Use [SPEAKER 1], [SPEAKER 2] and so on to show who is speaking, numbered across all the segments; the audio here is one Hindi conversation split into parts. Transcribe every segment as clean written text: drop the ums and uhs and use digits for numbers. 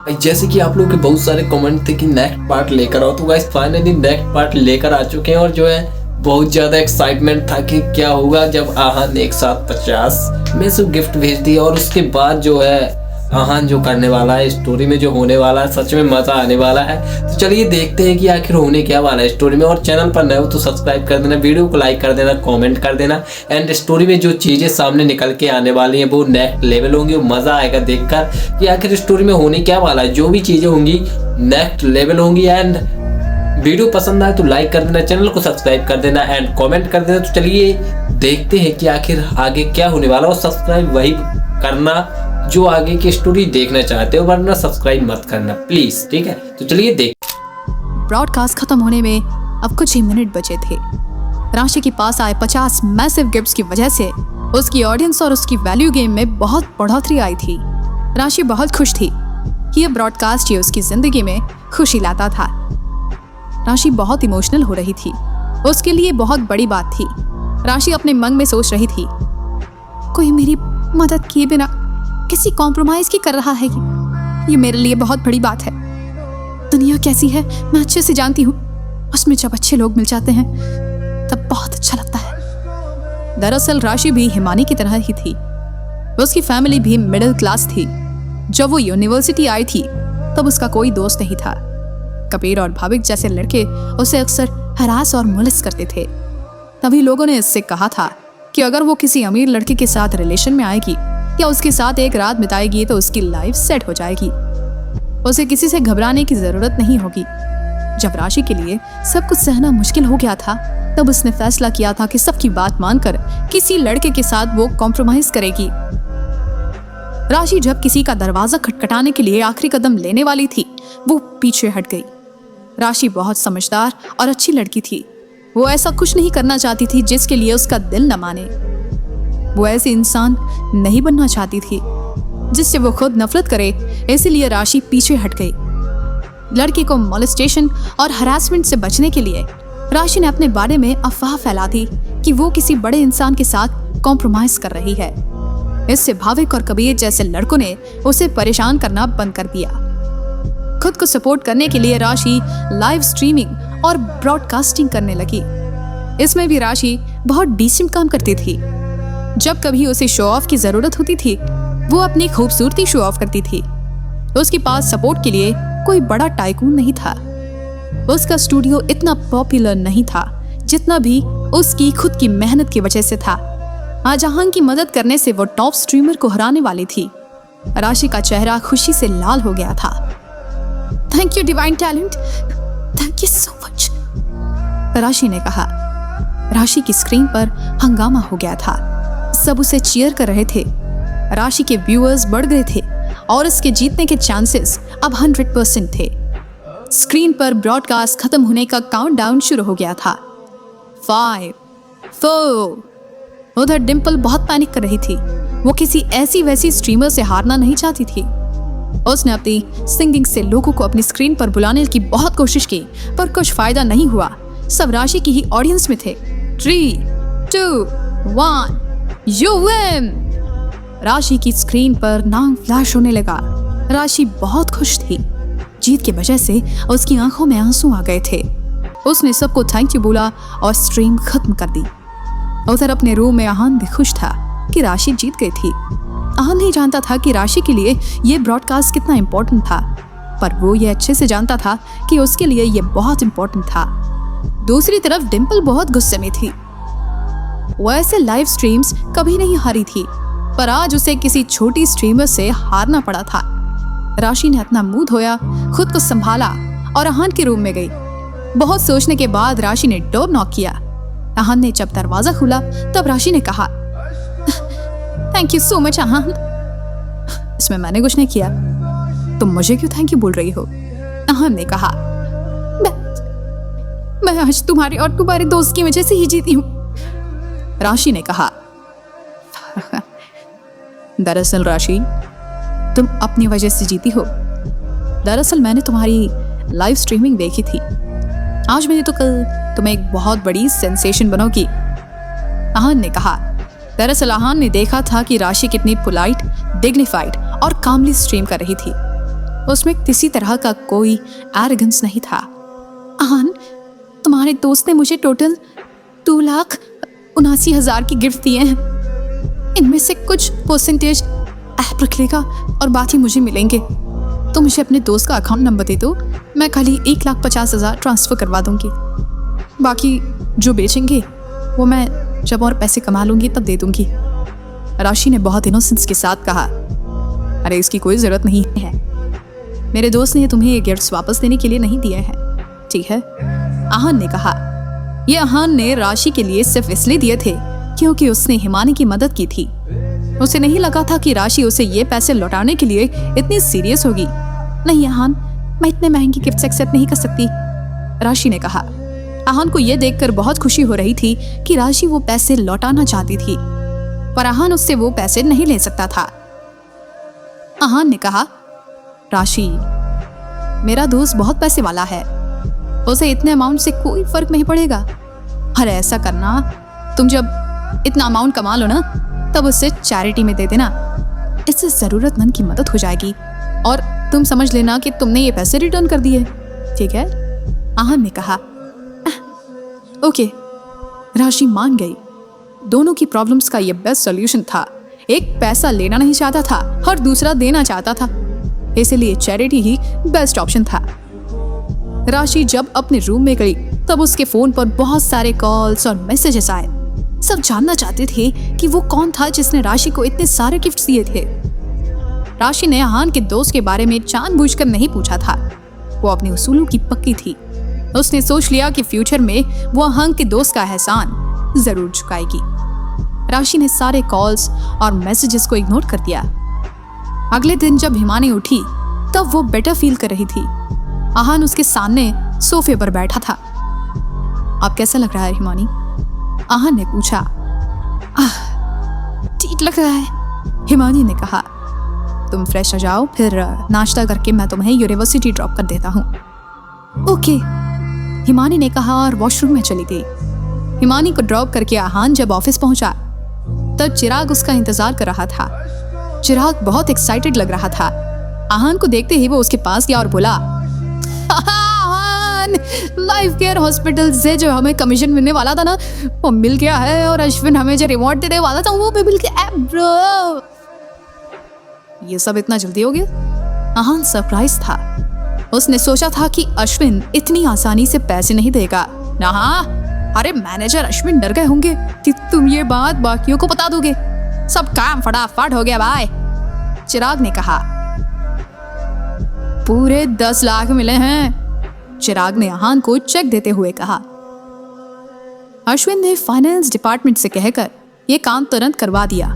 [SPEAKER 1] जैसे कि आप लोगों के बहुत सारे कमेंट थे कि नेक्स्ट पार्ट लेकर आओ, तो गाइस फाइनली नेक्स्ट पार्ट लेकर आ चुके हैं। और जो है बहुत ज़्यादा एक्साइटमेंट था कि क्या होगा जब आहान एक साथ 50 में से गिफ्ट भेज दिया। और उसके बाद जो है आहान जो करने वाला है, स्टोरी में जो होने वाला है, सच में मज़ा आने वाला है। तो चलिए देखते हैं कि आखिर होने क्या वाला है स्टोरी में। और चैनल पर नए हो तो सब्सक्राइब कर देना, वीडियो को लाइक कर देना, कमेंट कर देना। एंड स्टोरी में जो चीज़ें सामने निकल के आने वाली हैं वो नेक्स्ट लेवल होंगी। मज़ा आएगा देखकर कि आखिर स्टोरी में होने क्या वाला है। जो भी चीज़ें होंगी नेक्स्ट लेवल होंगी। एंड वीडियो पसंद आए तो लाइक कर देना, चैनल को सब्सक्राइब कर देना एंड कमेंट कर देना। तो चलिए देखते हैं कि आखिर आगे क्या होने वाला। और सब्सक्राइब वही करना जो आगे की स्टोरी देखना चाहते हो, वरना सब्सक्राइब मत करना प्लीज, ठीक है। तो चलिए देख।
[SPEAKER 2] ब्रॉडकास्ट खत्म होने में अब कुछ ही मिनट बचे थे। राशि के पास आए 50 मैसिव गिफ्ट्स की वजह से उसकी ऑडियंस और उसकी वैल्यू गेम में बहुत बढ़ोतरी आई थी। राशि बहुत खुश थी कि यह ब्रॉडकास्ट ही उसकी जिंदगी में खुशी लाता था। राशि बहुत इमोशनल हो रही थी, उसके लिए बहुत बड़ी बात थी। राशि अपने मन में सोच रही थी, कोई मेरी मदद किए बिना किसी कॉम्प्रोमाइज की कर रहा है, ये मेरे लिए बहुत बड़ी बात है। दुनिया कैसी है मैं अच्छे से जानती हूँ, उसमें जब अच्छे लोग मिल जाते हैं तब बहुत अच्छा लगता है। दरअसल राशि भी हिमानी की तरह ही थी। उसकी फैमिली भी मिडिल क्लास थी। जब वो यूनिवर्सिटी आई थी तब उसका कोई दोस्त नहीं था। कबीर और भाविक जैसे लड़के उसे अक्सर हरास और मुलिस करते थे। तभी लोगों ने इससे कहा था कि अगर वो किसी अमीर लड़के के साथ रिलेशन में आएगी या उसके साथ एक रात बिताएगी तो उसकी लाइफ सेट हो जाएगी, उसे किसी से घबराने की जरूरत नहीं होगी। जब राशि के लिए सब कुछ सहना मुश्किल हो गया था तब उसने फैसला किया था कि सबकी बात मानकर किसी लड़के के साथ वो कॉम्प्रोमाइज करेगी। राशि जब किसी का दरवाजा खटखटाने के लिए आखिरी कदम लेने वाली थी, वो पीछे हट गई। राशि बहुत समझदार और अच्छी लड़की थी। वो ऐसा कुछ नहीं करना चाहती थी जिसके लिए उसका दिल न माने। वो ऐसी इंसान नहीं बनना चाहती थी जिससे वो खुद नफरत करे, इसीलिए राशि पीछे हट गई। लड़की को मॉलेस्टेशन और हरासमेंट से बचने के लिए राशि ने अपने बारे में अफवाह फैला दी कि वो किसी बड़े इंसान के साथ कॉम्प्रोमाइज कर रही है। इससे भाविक और कबीर जैसे लड़कों ने उसे परेशान करना बंद कर दिया। खुद को सपोर्ट करने के लिए राशि लाइव स्ट्रीमिंग और ब्रॉडकास्टिंग करने लगी। इसमें भी राशि बहुत डिसेंट काम करती थी। जब कभी उसे शो ऑफ की जरूरत होती थी, वो अपनी खूबसूरती शो ऑफ करती थी। उसके पास सपोर्ट के लिए कोई बड़ा टाइकून नहीं था। उसका स्टूडियो इतना पॉपुलर नहीं था जितना भी उसकी खुद की मेहनत की वजह से था। आज आहान की मदद करने से वो टॉप स्ट्रीमर को हराने वाली थी। राशि का चेहरा खुशी से लाल हो गया था। Thank you divine talent, thank you so much, राशि ने कहा। राशि की स्क्रीन पर हंगामा हो गया था। सब उसे चीयर कर रहे थे। राशि के व्यूअर्स बढ़ गए थे और इसके जीतने के चांसेस अब 100% थे। स्क्रीन पर ब्रॉडकास्ट खत्म होने का काउंटडाउन शुरू हो गया था। 5, 4। उधर डिम्पल बहुत पैनिक कर रही थी। वो किसी ऐसी वैसी स्ट्रीमर से हारना नहीं चाहती थी। उसने अपनी सिंगिंग से लोगों को अपनी स्क्रीन पर बुलाने की बहुत कोशिश की, पर कुछ फायदा नहीं हुआ। सब राशि की ही ऑडियंस में थे। 3, 2, 1, You win! राशि की स्क्रीन पर नाम फ्लैश होने लगा। राशि बहुत खुश थी। जीत की वजह से उसकी आंखों में आंसू आ गए थे। उसने सबको थैंक यू बोला और स्ट्रीम खत्म कर दी। उधर अपने रूम में आहान भी खुश था कि राशि जीत गई थी। आहान नहीं जानता था कि राशि के लिए ये ब्रॉडकास्ट कितना इम्पोर्टेंट था, पर वो ये अच्छे से जानता था कि उसके लिए ये बहुत इम्पोर्टेंट था। दूसरी तरफ डिम्पल बहुत गुस्से में थी। वो ऐसे लाइव स्ट्रीम्स कभी नहीं हारी थी, पर आज उसे किसी छोटी स्ट्रीमर से हारना पड़ा था। राशि ने अपना मुंह धोया, खुद को संभाला और आहान के रूम में गई। बहुत सोचने के बाद राशि ने डोर नॉक किया। आहान ने जब दरवाजा खोला तब राशि ने कहा, थैंक यू सो मच आहान। इसमें मैंने कुछ नहीं किया, तुम मुझे क्यों थैंक यू बोल रही हो? आहान ने कहा, मैं आज तुम्हारे और तुम्हारे दोस्त की वजह से ही जीती हूँ। राशि ने कहा, दरअसल राशि, तुम अपनी वजह से जीती हो। दरअसल मैंने तुम्हारी लाइव स्ट्रीमिंग देखी थी। आज मैंने तो कल तुम्हें एक बहुत बड़ी सेंसेशन बनोगी। आहान ने कहा। दरअसल आहान ने देखा था कि राशि कितनी पोलाइट, डिग्निफाइड और कामली स्ट्रीम कर रही थी। उसमें किसी तरह का कोई एरोगेंस नहीं था। आहान, तुम्हारे दोस्त ने मुझे टोटल 2,79,000 की गिफ्ट दिए हैं। इनमें से कुछ परसेंटेज ऐप रख लेगा और बाकी मुझे मिलेंगे। तो मुझे अपने दोस्त का अकाउंट नंबर दे दो, मैं खाली 1,50,000 ट्रांसफ़र करवा दूंगी। बाकी जो बेचेंगे वो मैं जब और पैसे कमा लूंगी तब दे दूंगी। राशि ने बहुत इनोसेंस के साथ कहा, अरे इसकी कोई ज़रूरत नहीं है। मेरे दोस्त ने तुम्हें ये गिफ्ट्स वापस देने के लिए नहीं दिए हैं, ठीक है? आहान ने कहा। ये आहान ने राशि के लिए सिर्फ इसलिए दिए थे क्योंकि उसने हिमानी की मदद की थी। उसे नहीं लगा था कि राशि उसे ये पैसे लौटाने के लिए इतनी सीरियस होगी। नहीं आहान, मैं इतने महंगी गिफ्ट्स एक्सेप्ट नहीं कर सकती, राशि ने कहा। आहान को यह देखकर बहुत खुशी हो रही थी कि राशि वो पैसे लौटाना चाहती थी, पर आहान उससे वो पैसे नहीं ले सकता था। आहान ने कहा, राशि, मेरा दोस्त बहुत पैसे वाला है, उसे इतने अमाउंट से कोई फर्क नहीं पड़ेगा। अरे ऐसा करना, तुम जब इतना अमाउंट कमा लो ना तब उससे चैरिटी में दे देना, इससे ज़रूरतमंद की मदद हो जाएगी और तुम समझ लेना कि तुमने ये पैसे रिटर्न कर दिए, ठीक है? आहान ने कहा। ओके, राशि मान गई। दोनों की प्रॉब्लम्स का ये बेस्ट सॉल्यूशन था। एक पैसा लेना नहीं चाहता था और दूसरा देना चाहता था, इसलिए चैरिटी ही बेस्ट ऑप्शन था। राशि जब अपने रूम में गई तब उसके फोन पर बहुत सारे कॉल्स और मैसेजेस आए। सब जानना चाहते थे कि वो कौन था जिसने राशि को इतने सारे गिफ्ट्स दिए थे। राशि ने आहान के दोस्त के बारे में जानबूझकर नहीं पूछा था, वो अपने उसूलों की पक्की थी। उसने सोच लिया कि फ्यूचर में वो आहान के दोस्त का एहसान जरूर चुकाएगी। राशि ने सारे कॉल्स और मैसेजेस को इग्नोर कर दिया। अगले दिन जब हिमानी उठी तब वो बेटर फील कर रही थी। आहान उसके सामने सोफे पर बैठा था। अब कैसा लग रहा है हिमानी? आहान ने पूछा। ठीक लग रहा है, हिमानी ने कहा। तुम फ्रेश हो जाओ, फिर नाश्ता करके मैं तुम्हें यूनिवर्सिटी ड्रॉप कर देता हूँ। ओके, हिमानी ने कहा और वॉशरूम में चली गई। हिमानी को ड्रॉप करके आहान जब ऑफिस पहुंचा तब चिराग उसका इंतजार कर रहा था। चिराग बहुत एक्साइटेड लग रहा था। आहान को देखते ही वो उसके पास गया और बोला, आहान, लाइफ केयर हॉस्पिटल से जो हमें कमीशन मिलने वाला था ना वो मिल गया है, और अश्विन हमें जो रिवॉर्ड देने वाला था वो भी मिल गया ब्रो। ये सब इतना जल्दी हो गया? आहान सरप्राइज था। उसने सोचा था कि अश्विन इतनी आसानी से पैसे नहीं देगा। अरे मैनेजर अश्विन डर गए होंगे कि तुम ये बात बाकियों को बता दोगे। सब काम फटाफट हो गया भाई, चिराग ने कहा। पूरे 10 लाख मिले हैं, चिराग ने आहान को चेक देते हुए कहा। अश्विन ने फाइनेंस डिपार्टमेंट से कहकर यह काम तुरंत करवा दिया।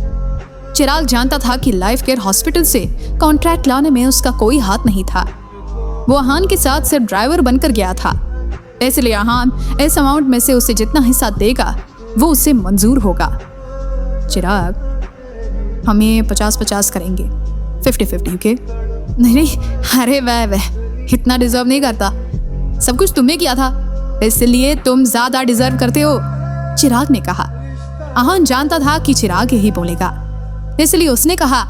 [SPEAKER 2] चिराग जानता था कि लाइफ केयर हॉस्पिटल से कॉन्ट्रैक्ट लाने में उसका कोई हाथ नहीं था। वो आहान के साथ सिर्फ ड्राइवर बनकर गया था, इसलिए आहान इस अमाउंट में से उसे जितना हिस्सा देगा वो उसे मंजूर होगा। चिराग, हम ये 50-50 करेंगे, 50-50, ओके? नहीं, अरे वह इतना डिजर्व नहीं करता, सब कुछ तुमने किया था इसलिए तुम ज्यादा डिजर्व करते हो, चिराग ने कहा। आहान जानता था कि चिराग यही बोलेगा, इसलिए उसने कहा,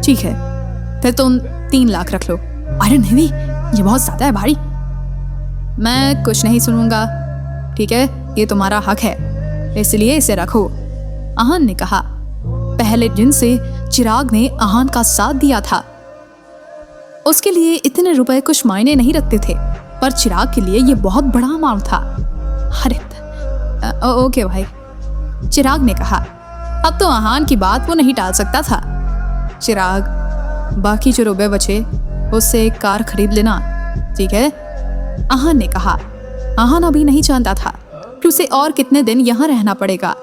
[SPEAKER 2] ठीक है फिर तुम 3 लाख रख लो। अरे नहीं, ये बहुत ज्यादा है भाई। मैं कुछ नहीं सुनूंगा, ठीक है? ये तुम्हारा हक है, इसलिए इसे रखो, आहान ने कहा। पहले दिन से चिराग ने आहान का साथ दिया था। उसके लिए इतने रुपए कुछ मायने नहीं रखते थे, पर चिराग के लिए ये बहुत बड़ा अमाउंट था। अरे ओके भाई, चिराग ने कहा। अब तो आहान की बात वो नहीं टाल सकता था। चिराग, बाकी जो रुपए बचे उससे एक कार खरीद लेना, ठीक है? आहान ने कहा। आहान अभी नहीं जानता था कि उसे और कितने दिन यहाँ रहना पड़ेगा,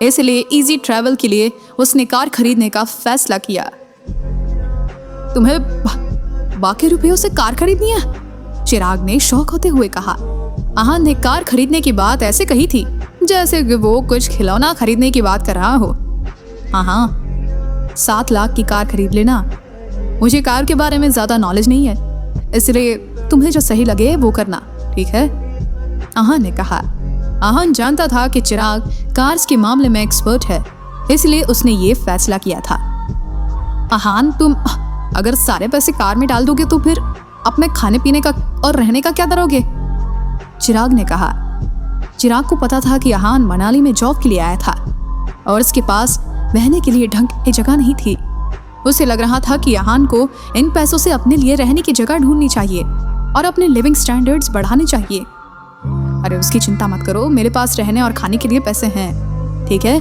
[SPEAKER 2] इसलिए इजी ट्रैवल के लिए उसने कार खरीदने का फैसला किया। तुम्हें बाकी रुपयों से कार खरीदनी है? चिराग ने शौक होते हुए कहा। आहान ने कार खरीदने की बात ऐसे कही थी जैसे कि वो कुछ खिलौना खरीदने की बात कर रहा हो। हाँ, 7 लाख की कार खरीद लेना। मुझे कार के बारे में ज्यादा नॉलेज नहीं है, इसलिए तुम्हें जो सही लगे वो करना, ठीक है? आहान ने कहा। आहान जानता था कि चिराग कार्स के मामले में एक्सपर्ट है, इसलिए उसने ये फैसला किया था। आहान, अगर सारे पैसे कार में डाल दोगे तो फिर अपने खाने पीने का और रहने का क्या करोगे? चिराग ने कहा। चिराग को पता था कि आहान मनाली में जॉब के लिए आया था और उसके पास रहने के लिए ढंग की जगह नहीं थी। उसे लग रहा था कि आहान को इन पैसों से अपने लिए रहने की जगह ढूंढनी चाहिए और अपने लिविंग स्टैंडर्ड्स बढ़ाने चाहिए। अरे उसकी चिंता मत करो, मेरे पास रहने और खाने के लिए पैसे हैं, ठीक है?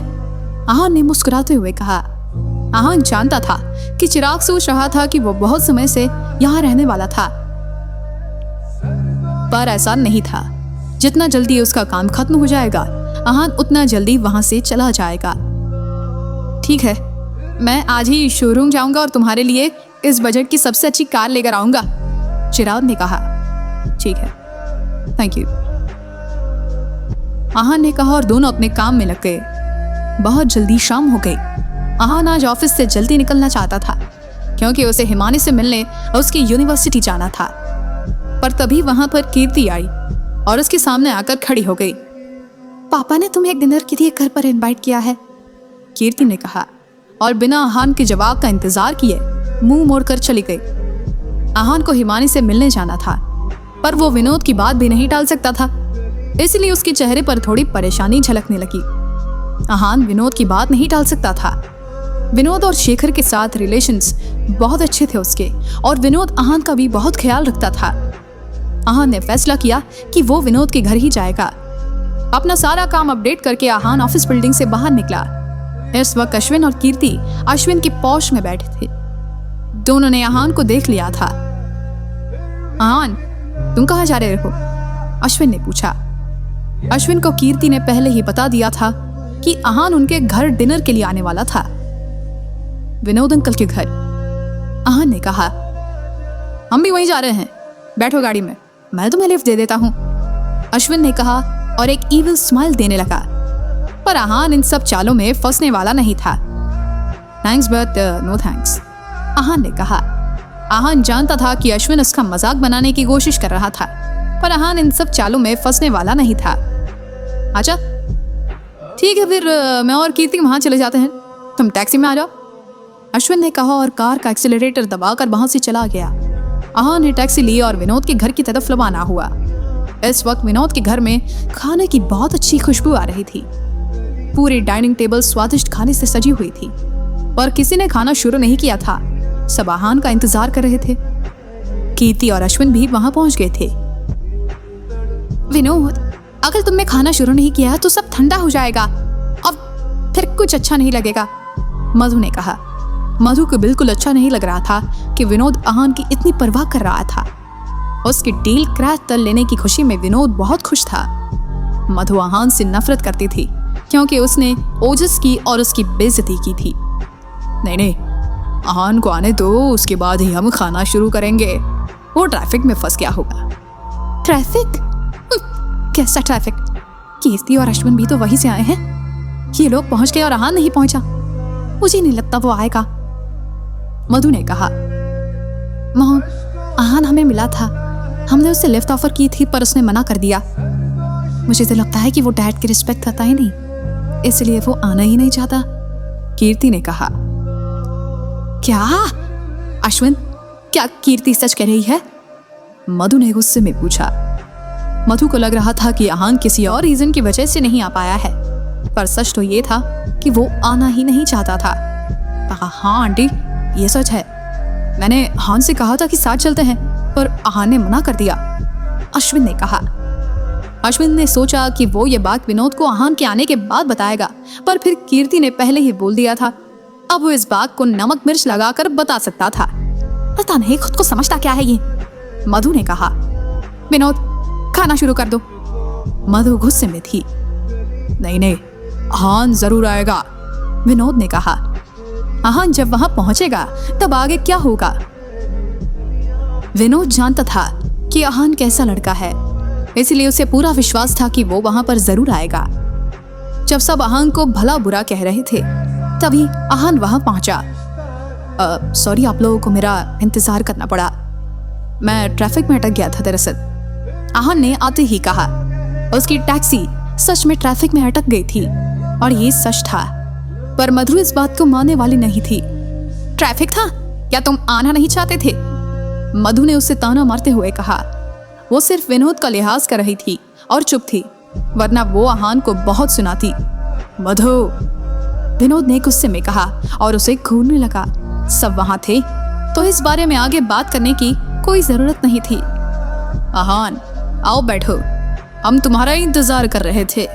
[SPEAKER 2] आहान ने मुस्कुराते हुए कहा। आहान जानता था कि चिराग सोच रहा था कि वो बहुत समय से यहाँ रहने वाला था, पर ऐसा नहीं था। जितना जल्दी उसका काम खत्म हो जाएगा, आहान उतना जल्दी वहां से चला जाएगा। ठीक है, मैं आज ही शोरूम जाऊंगा और तुम्हारे लिए इस बजट की सबसे अच्छी कार लेकर आऊंगा, चिराग ने कहा। ठीक है, थैंक यू, आहान ने कहा और दोनों अपने काम में लग गए। बहुत जल्दी शाम हो गई। आहान आज ऑफिस से जल्दी निकलना चाहता था क्योंकि उसे हिमानी से मिलने उसकी यूनिवर्सिटी जाना था। पर तभी वहां पर कीर्ति आई और उसके सामने आकर खड़ी हो गई। पापा ने तुम्हें एक डिनर के लिए घर पर इनवाइट किया है, कीर्ति ने कहा और बिना आहान के जवाब का इंतजार किए मुंह मोड़कर चली गई। आहान को हिमानी से मिलने जाना था, पर वो विनोद की बात भी नहीं टाल सकता था, इसलिए उसके चेहरे पर थोड़ी परेशानी झलकने लगी। आहान विनोद की बात नहीं टाल सकता था। विनोद और शेखर के साथ रिलेशंस बहुत अच्छे थे उसके, और विनोद आहान का भी बहुत ख्याल रखता था। आहान ने फैसला किया कि वो विनोद के घर ही जाएगा। अपना सारा काम अपडेट करके आहान ऑफिस बिल्डिंग से बाहर निकला। इस वक्त अश्विन और कीर्ति अश्विन की पौष में बैठे थे। दोनों ने आहान को देख लिया था। आहान, तुम कहाँ जा रहे हो? अश्विन ने पूछा। अश्विन को कीर्ति ने पहले ही बता दिया था कि आहान उनके घर डिनर के लिए आने वाला था। विनोद अंकल के घर, आहान ने कहा। हम भी वहीं जा रहे हैं, बैठो गाड़ी में, मैं तुम्हें लिफ्ट दे देता हूं, अश्विन ने कहा और एक ईविल स्माइल देने लगा। पर आहान इन सब चालों में फंसने वाला नहीं था। थैंक्स बट नो थैंक्स, आहान ने कहा। आहान जानता था कि अश्विन उसका मजाक बनाने की कोशिश कर रहा था, पर आहान इन सब चालों में फंसने वाला नहीं था। अच्छा ठीक है, फिर मैं और कीर्ति वहां चले जाते हैं, तुम टैक्सी में आ जाओ, अश्विन ने कहा और कार का एक्सीलरेटर दबाकर वहां से चला गया। आहान ने टैक्सी ली और विनोद के घर की तरफ रवाना हुआ। इस वक्त विनोद के घर में खाने की बहुत अच्छी खुशबू आ रही थी। पूरी डाइनिंग टेबल स्वादिष्ट खाने से सजी हुई थी, पर किसी ने खाना शुरू नहीं किया था। सब आहान का इंतजार कर रहे थे। कीर्ति और अश्विन भी वहां पहुंच गए थे। विनोद, अगर तुमने खाना शुरू नहीं किया तो सब ठंडा हो जाएगा और फिर कुछ अच्छा नहीं लगेगा, मधु ने कहा। मधु को बिल्कुल अच्छा नहीं लग रहा था कि विनोद आहान की इतनी परवाह कर रहा था। उसकी डील क्रैश कर लेने की खुशी में विनोद बहुत खुश था। मधु आहान से नफरत करती थी क्योंकि उसने ओजस की और उसकी बेइज्जती की थी। नहीं, आहान को आने दो, उसके बाद ही हम खाना शुरू करेंगे। वो ट्रैफिक में फंस गया होगा। ट्रैफिक? कैसा ट्रैफिक? कीर्ति और अश्विन भी तो वहीं से आए हैं। ये लोग पहुंच गए और आहान नहीं पहुंचा। मुझे नहीं लगता वो आएगा, मधु ने कहा। मोहन, आहान हमें मिला था, हमने उसे लिफ्ट ऑफर की थी पर उसने मना कर दिया। मुझे तो लगता है कि वो डैड की रिस्पेक्ट करता ही नहीं, इसलिए वो आना ही नहीं चाहता, कीर्ति ने कहा। क्या? अश्विन, क्या कीर्ति सच कह रही है? मधु ने गुस्से में पूछा। मधु को लग रहा था कि आहान किसी और रीजन की वजह से नहीं आ पाया है, पर सच तो ये था कि वो आना ही नहीं चाहता था। हाँ आंटी, ये सच है। मैंने आहान से कहा था कि साथ चलते हैं, पर आहान ने मना कर दिया, अश्विन ने कहा। अश्विन ने सोचा कि वो ये बात विनोद को आहान के आने के बाद बताएगा, पर फिर कीर्ति ने पहले ही बोल दिया था। अब वो इस बात को नमक मिर्च लगाकर बता सकता था। पता नहीं खुद को समझता क्या है ये, मधु ने कहा। विनोद, खाना शुरू कर दो, मधु गुस्से में थी। नहीं, आहान जरूर आएगा, विनोद ने कहा। आहान जब वहां पहुंचेगा तब आगे क्या होगा? विनोद जानता था कि आहान कैसा लड़का है, इसलिए उसे पूरा विश्वास था कि वो वहां पर जरूर आएगा। जब सब आहान को भला बुरा कह रहे थे तभी आहान वहां पहुंचा। सॉरी, आप लोगों को मेरा इंतजार करना पड़ा, मैं ट्रैफिक में अटक गया था दरअसल, आहान ने आते ही कहा। उसकी टैक्सी सच में ट्रैफिक में अटक गई थी और ये सच था, पर मधु इस बात को मानने वाली नहीं थी। ट्रैफिक था? क्या तुम आना नहीं चाहते थे? मधु ने उससे ताना मारते हुए कहा। वो सिर्फ विनोद का लिहाज कर रही थी और चुप थी, वरना वो आहान को बहुत सुनाती। मधु, विनोद ने गुस्से में कहा और उसे घूरने लगा। सब वहां थे तो इस बारे में आगे बात करने की कोई जरूरत नहीं थी। आहान, आओ बैठो, हम तुम्हारा इंतजार कर रहे थे।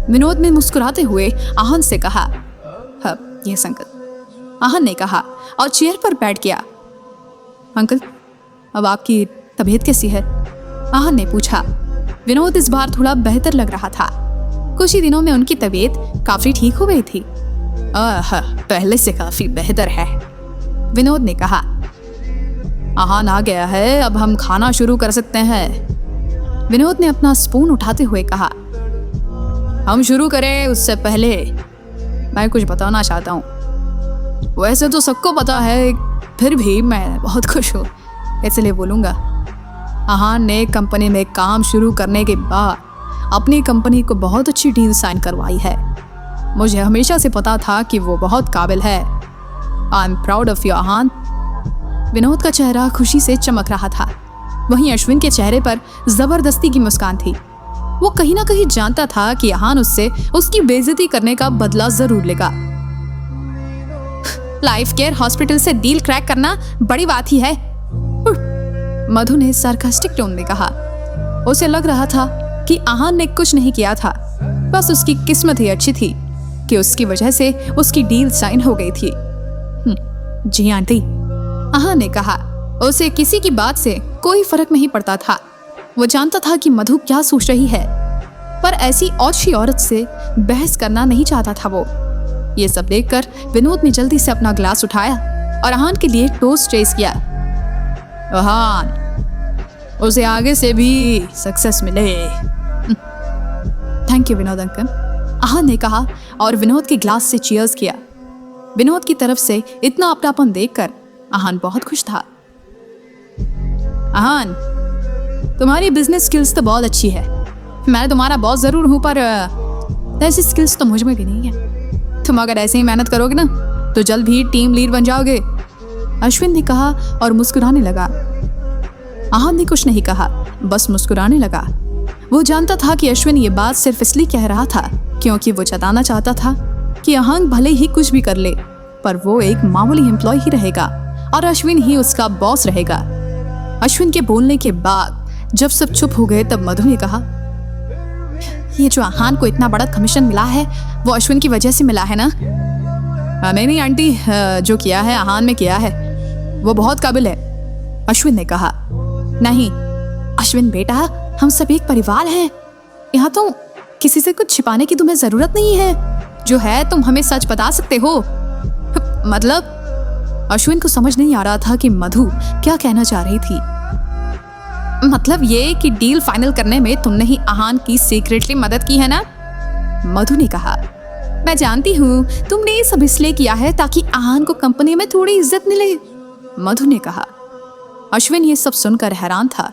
[SPEAKER 2] विनोद ने मुस्कुराते हुए आहान से कहा। हाँ, ये संकट, आहान ने कहा और चेयर पर बैठ गया। अंकल, अब आपकी तबीयत कैसी है? आहान ने पूछा। विनोद इस बार थोड़ा बेहतर लग रहा था। कुछ ही दिनों में उनकी तबीयत काफी ठीक हो गई थी। पहले से काफी बेहतर है, विनोद ने कहा। आहान आ गया है, अब हम खाना शुरू कर सकते हैं, विनोद ने अपना स्पून उठाते हुए कहा। हम शुरू करें उससे पहले मैं कुछ बताना चाहता हूँ। वैसे तो सबको पता है, फिर भी मैं बहुत खुश हूँ इसलिए बोलूँगा। आहान ने कंपनी में काम शुरू करने के बाद अपनी कंपनी को बहुत अच्छी डील साइन करवाई है। मुझे हमेशा से पता था कि वो बहुत काबिल है। I am proud of you Aahan. Vinod का चेहरा खुशी से चमक रहा था। वहीं अश्विन के चेहरे पर जबरदस्ती की मुस्कान थी। वो कहीं ना कहीं जानता था कि आहान उससे उसकी बेइज्जती करने का बदला जरूर लेगा। लाइफ केयर हॉस्पिटल से डील क्रैक करना बड़ी बात ही है, मधु ने सार्कास्टिक टोन में कहा। उसे लग रहा था कि आहान ने कुछ नहीं किया था, बस उसकी किस्मत ही अच्छी थी कि उसकी वजह से उसकी डील साइन हो गई थी। जी आंटी, आहान ने कहा। उसे किसी की बात से कोई फर्क नहीं पड़ता था। वो जानता था कि मधु क्या सोच रही है, पर ऐसी औछी औरत से बहस करना नहीं चाहता था वो। ये सब देखकर विनोद ने जल्दी से अपना ग्लास उठाया और आहान के लिए टोस्ट रेस किया। आहान, उसे आगे से भी सक्सेस मिले। थैंक यू विनोद अंकल, आहान ने कहा और विनोद के ग्लास से चीयर्स किया। विनोद की तरफ से इतना अपनापन देखकर आहान बहुत खुश था। आहान, तुम्हारी बिजनेस स्किल्स तो बहुत अच्छी है। मैं तुम्हारा बॉस जरूर हूं, पर ऐसी स्किल्स तो मुझ में भी नहीं है। तुम अगर ऐसे ही मेहनत करोगे ना तो जल्द भी टीम लीड बन जाओगे, अश्विन ने कहा और मुस्कुराने लगा। आहान ने कुछ नहीं कहा, बस मुस्कुराने लगा। वो जानता था कि अश्विन ये बात सिर्फ इसलिए कह रहा था क्योंकि वो जताना चाहता था कि आहान भले ही कुछ भी कर ले, पर वो एक मामूली एम्प्लॉय ही रहेगा और अश्विन ही उसका बॉस रहेगा। अश्विन के बोलने के बाद जब सब चुप हो गए तब मधु ने कहा, ये जो आहान को इतना बड़ा कमीशन मिला है वो अश्विन की वजह से मिला है ना? नहीं आंटी, जो किया है आहान में किया है, वो बहुत काबिल है, अश्विन ने कहा। नहीं अश्विन बेटा, हम सब एक परिवार हैं। यहाँ तो किसी से कुछ छिपाने की तुम्हें जरूरत नहीं है। जो है तुम हमें सच बता सकते हो। मतलब अश्विन को समझ नहीं आ रहा था कि मधु क्या कहना चाह रही थी। मतलब ये कि डील फाइनल करने में तुमने ही आहान की सीक्रेटली मदद की है ना? मधु ने कहा। मैं जानती हूँ तुमने ये सब इसलिए किया है ताकि आहान को कंपनी में थोड़ी इज्जत मिले, मधु ने कहा। अश्विन ये सब सुनकर हैरान था।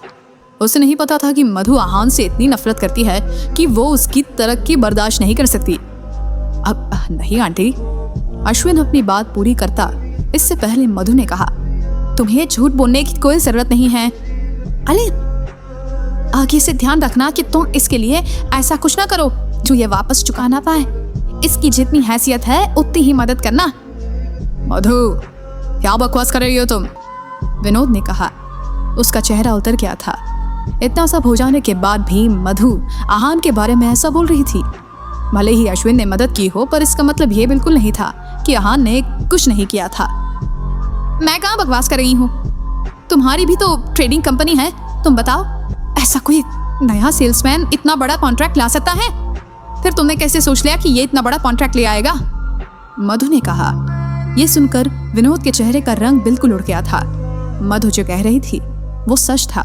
[SPEAKER 2] उसे नहीं पता था कि मधु आहान से इतनी नफरत करती है कि वो उसकी तरक्की बर्दाश्त नहीं कर सकती। अब नहीं आंटी, अश्विन अपनी बात पूरी करता इससे पहले मधु ने कहा, तुम्हें झूठ बोलने की कोई जरूरत नहीं है। अरे आगे से ध्यान रखना कि तुम इसके लिए ऐसा कुछ ना करो जो ये वापस चुका ना पाए। इसकी जितनी हैसियत है उतनी ही मदद करना। मधु, क्या बकवास कर रही हो तुम? विनोद ने कहा। उसका चेहरा उतर गया था। इतना सब हो जाने के बाद भी मधु आहान के बारे में ऐसा बोल रही थी। भले ही अश्विन ने मदद की हो, पर इसका मतलब ये बिल्कुल नहीं था कि आहान ने कुछ नहीं किया था। मैं कहाँ बकवास कर रही हूँ? तुम्हारी भी तो ट्रेडिंग कंपनी है। तुम बताओ, ऐसा कोई नया सेल्समैन इतना बड़ा कॉन्ट्रैक्ट ला सकता है? फिर तुमने कैसे सोच लिया कि ये इतना बड़ा कॉन्ट्रैक्ट ले आएगा? मधु ने कहा। यह सुनकर विनोद के चेहरे का रंग बिल्कुल उड़ गया था। मधु जो कह रही थी वो सच था।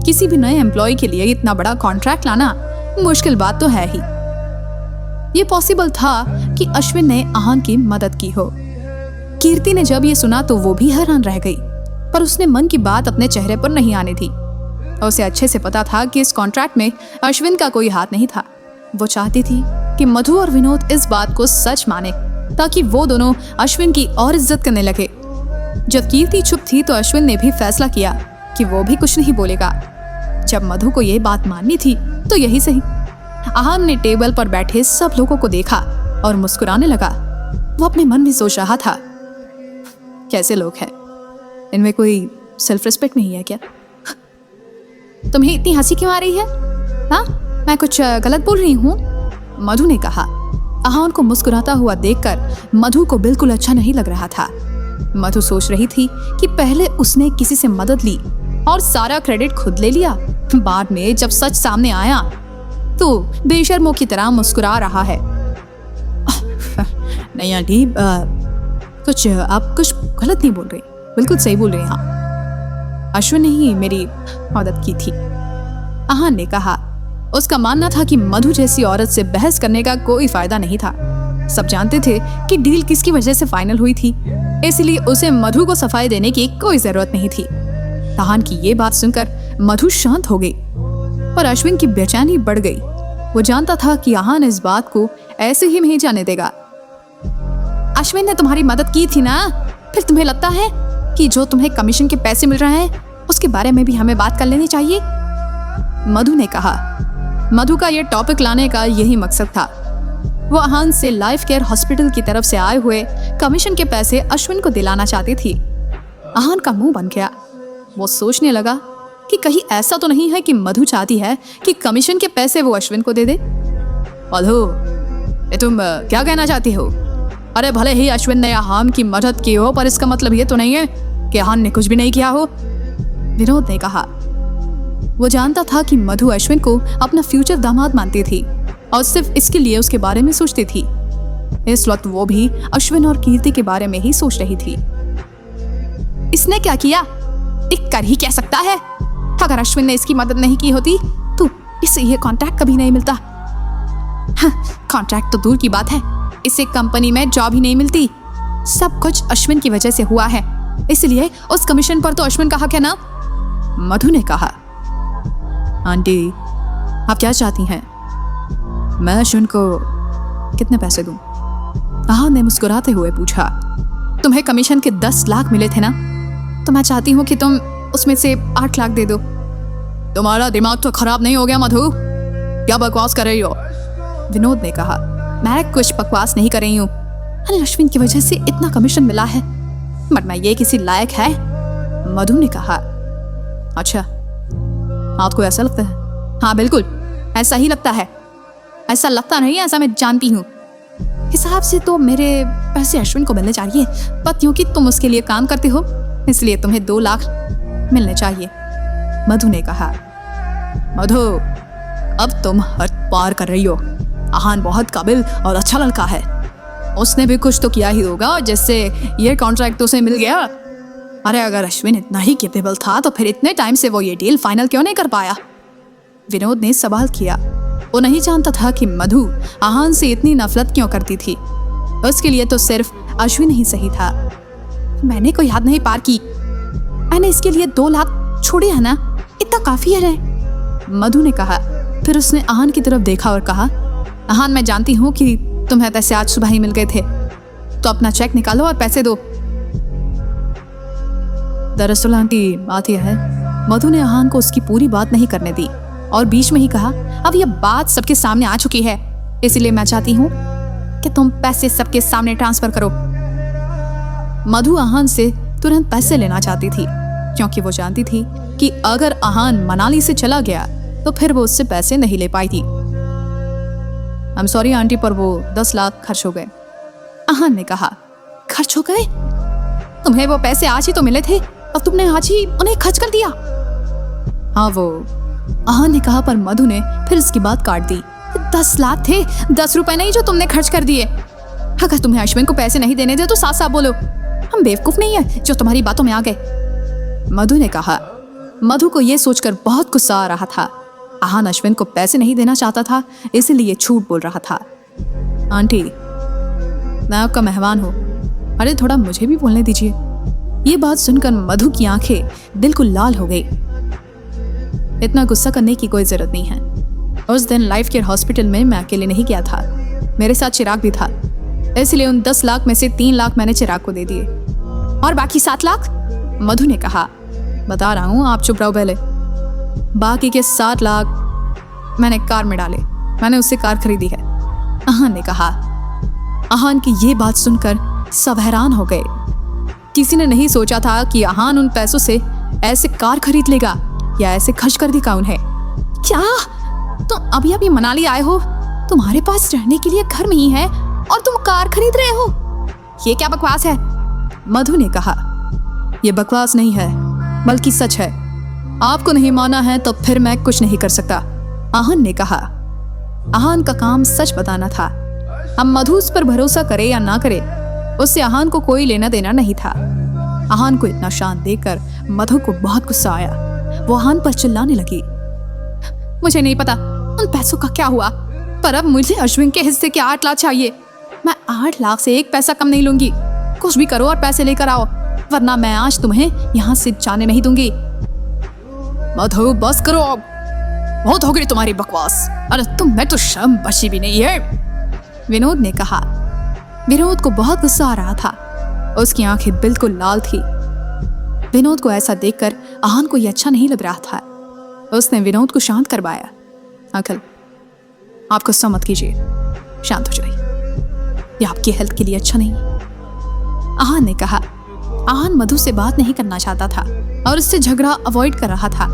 [SPEAKER 2] किसी भी नए एम्प्लॉय के लिए इतना बड़ा कॉन्ट्रैक्ट लाना मुश्किल बात तो है ही। ये पॉसिबल था कि अश्विन ने आहान की मदद की हो। कीर्ति ने जब ये सुना तो वो भी हैरान रह गई, पर उसने मन की बात अपने चेहरे पर नहीं आने दी। उसे अच्छे से पता था कि इस कॉन्ट्रैक्ट में अश्विन का कोई हाथ नहीं था। वो चाहती थी कि मधु और विनोद इस बात को सच माने ताकि वो दोनों अश्विन की और इज्जत करने लगे। जब कीर्ति चुप थी तो अश्विन ने भी फैसला किया कि वो भी कुछ नहीं बोलेगा। जब मधु को ये बात माननी थी तो यही सही। आहान ने टेबल पर बैठे सब लोगों को देखा और मुस्कुराने लगा। वो अपने मन में सोच रहा था, कैसे लोग हैं, इनमें कोई सेल्फ रिस्पेक्ट नहीं है क्या? तुम्हें इतनी हंसी क्यों आ रही है? हाँ, मैं कुछ गलत बोल रही हूँ? मधु ने कहा। आहान को मुस्कुराता हुआ देखकर मधु को बिल्कुल अच्छा नहीं लग रहा था। मधु सोच रही थी कि पहले उसने किसी से मदद ली और सारा क्रेडिट खुद ले लिया। बाद में जब सच सामने आया तो बेशर्मों की तरह मुस्कुरा रहा है। नहीं आंटी, आप कुछ गलत नहीं बोल रहे, बिल्कुल सही बोल रहे हैं। हाँ, अश्विन ने ही मेरी मदद की थी, आहान ने कहा। उसका मानना था कि मधु जैसी औरत से बहस करने का कोई फायदा नहीं था। सब जानते थे कि डील किसकी वजह से फाइनल हुई थी, इसलिए उसे मधु को सफाई देने की कोई जरूरत नहीं थी। आहान की ये बात सुनकर मधु शांत हो गई, पर अश्विन की बेचैनी बढ़ गई। वो जानता था कि आहान इस बात को ऐसे ही नहीं जाने देगा। अश्विन ने तुम्हारी मदद की थी ना, फिर तुम्हें लगता है कि जो तुम्हें कमीशन के पैसे मिल रहे हैं उसके बारे में भी हमें बात कर लेनी चाहिए? मधु ने कहा। मधु का यह टॉपिक लाने का यही मकसद था। वो आहान से लाइफ केयर हॉस्पिटल की तरफ से आए हुए कमीशन के पैसे अश्विन को दिलाना चाहती थी। आहान का मुंह बन गया। वो सोचने लगा कि कहीं ऐसा तो नहीं है कि मधु चाहती है कि कमीशन के पैसे वो अश्विन को दे दे। मधु, ये तुम क्या कहना चाहती हो? अरे भले ही अश्विन ने आहान की मदद की हो, पर इसका मतलब ये तो नहीं है कि आहान ने कुछ भी नहीं किया हो, विनोद ने कहा। वो जानता था कि मधु अश्विन को अपना फ्यूचर दामाद मानती थी और सिर्फ इसके लिए उसके बारे में सोचती थी। इस वक्त वो भी अश्विन और कीर्ति के बारे में ही सोच रही थी। इसने क्या किया? टिक कर ही कह सकता है। अगर अश्विन ने इसकी मदद नहीं की होती तो इसे ये कॉन्ट्रैक्ट कभी नहीं मिलता। कॉन्ट्रैक्ट तो दूर की बात है, इसे कंपनी में जॉब ही नहीं मिलती। सब कुछ अश्विन की वजह से हुआ है, इसलिए उस कमीशन पर तो अश्विन का हक है ना, मधु ने कहा। आंटी, आप क्या चाहती हैं? मैं अश्विन को कितने पैसे दूं? आहान ने मुस्कुराते हुए पूछा। तुम्हें कमीशन के 10 लाख मिले थे ना, तो मैं चाहती हूँ कि तुम उसमें से 8 लाख दे दो। तुम्हारा दिमाग तो खराब नहीं हो गया मधु? क्या बकवास कर रही हो? विनोद ने कहा। मैं कुछ बकवास नहीं कर रही हूँ। अरे अश्विन की वजह से इतना कमीशन मिला है, बट मैं ये किसी लायक है? मधु ने कहा। अच्छा, आपको ऐसा लगता है? हाँ बिल्कुल, ऐसा ही लगता है। ऐसा लगता नहीं, ऐसा मैं जानती हूँ। हिसाब से तो मेरे पैसे अश्विन को मिलने चाहिए, पर क्योंकि तुम उसके लिए काम करते हो इसलिए तुम्हें 2 लाख मिलने चाहिए, मधु ने कहा। मधु, अब तुम हद पार कर रही हो। आहान बहुत काबिल और अच्छा लड़का है, उसने भी कुछ तो किया ही होगा जिससे ये कॉन्ट्रैक्ट उसे मिल गया। अरे अगर अश्विन इतना ही कैपेबल था तो फिर इतने टाइम से वो ये डील फाइनल क्यों नहीं कर पाया? विनोद ने सवाल किया। वो नहीं जानता था कि मधु आहान से इतनी नफरत क्यों करती थी। उसके लिए तो सिर्फ अश्विन ही सही था। मैंने कोई हद नहीं पार की, मैंने इसके लिए 2 लाख छोड़े है ना, इतना काफी है। मधु ने कहा। फिर उसने आहान की तरफ देखा और कहा, आहान, मैं जानती हूँ कि तुम्हें पैसे आज सुबह ही मिल गए थे, तो अपना चेक निकालो और पैसे दो। दरअसल आंटी, बात यह है, मधु ने आहान को उसकी पूरी बात नहीं करने दी और बीच में ही कहा, अब यह बात सबके सामने आ चुकी है, इसलिए मैं चाहती हूँ कि तुम पैसे सबके सामने ट्रांसफर करो। मधु आहान से तुरंत पैसे लेना चाहती थी, क्योंकि वो जानती थी कि अगर आहान मनाली से चला गया तो फिर वो उससे पैसे नहीं ले पाई थी। आई एम सॉरी आंटी, पर वो 10 लाख खर्च हो गए, आहान ने कहा। खर्च हो गए? तुम्हें वो पैसे आज ही तो मिले थे और तुमने आज ही उन्हें खर्च कर दिया? हाँ वो, आहान ने कहा, पर मधु ने फिर उसकी बात काट दी। 10 लाख थे, 10 रुपए नहीं जो तुमने खर्च कर दिए। अगर तुम्हें अश्विन को पैसे नहीं देने थे तो साफ साफ बोलो, हम बेवकूफ नहीं है जो तुम्हारी बातों में आ गए, मधु ने कहा। मधु को यह सोचकर बहुत गुस्सा आ रहा था। आहान अश्विन को पैसे नहीं देना चाहता था, इसलिए झूठ बोल रहा था। आंटी, मैं आपका मेहमान हूँ, अरे थोड़ा मुझे भी बोलने दीजिए। ये बात सुनकर मधु की आंखें बिल्कुल लाल हो गई। इतना गुस्सा करने की कोई जरूरत नहीं है। उस दिन लाइफ केयर हॉस्पिटल में मैं अकेले नहीं गया था, मेरे साथ चिराग भी था, इसलिए उन 10 लाख में से 3 लाख मैंने चिराग को दे दिए। और बाकी 7 लाख? मधु ने कहा, बता रहा हूँ, आप चुप रहो पहले। बाकी के 7 लाख मैंने कार में डाले, मैंने उससे कार खरीदी है, आहान ने कहा। आहान की ये बात सुनकर सब हैरान हो गए। किसी ने नहीं सोचा था कि आहान उन पैसों से ऐसे कार खरीद लेगा या ऐसे खर्च कर देगा उन्हें। क्या तुम अभी अभी मनाली आए हो? तुम्हारे पास रहने के लिए घर नहीं है और तुम कार खरीद रहे हो? ये क्या बकवास है? मधु ने कहा, ये बकवास नहीं है बल्कि सच है। आपको नहीं माना है तो फिर मैं कुछ नहीं कर सकता, आहान ने कहा। आहान का काम सच बताना था। अब मधु उस पर भरोसा करे या ना करे, उससे आहान को कोई लेना देना नहीं था। आहान को इतना शांत देखकर मधु को बहुत गुस्सा आया। वो आहान पर चिल्लाने लगी, मुझे नहीं पता उन पैसों का क्या हुआ, पर अब मुझे अश्विन के हिस्से के 8 लाख चाहिए। मैं 8 लाख से 1 पैसा कम नहीं लूंगी। कुछ भी करो और पैसे लेकर आओ, वरना मैं आज तुम्हें यहाँ से जाने नहीं दूंगी। मधु बस करो, अब बहुत हो गई तुम्हारी बकवास। अरे तुम्हें तो शर्म बची भी नहीं है, विनोद ने कहा। विनोद को बहुत गुस्सा आ रहा था, उसकी आंखें बिल्कुल लाल थी। विनोद को ऐसा देखकर आहान को ये अच्छा नहीं लग रहा था। उसने विनोद को शांत करवाया। अंकल, आप गुस्सा मत कीजिए, शांत हो जाइए, ये आपकी हेल्थ के लिए अच्छा नहीं। आहान ने कहा। आहान मधु से बात नहीं करना चाहता था और उससे झगड़ा अवॉइड कर रहा था,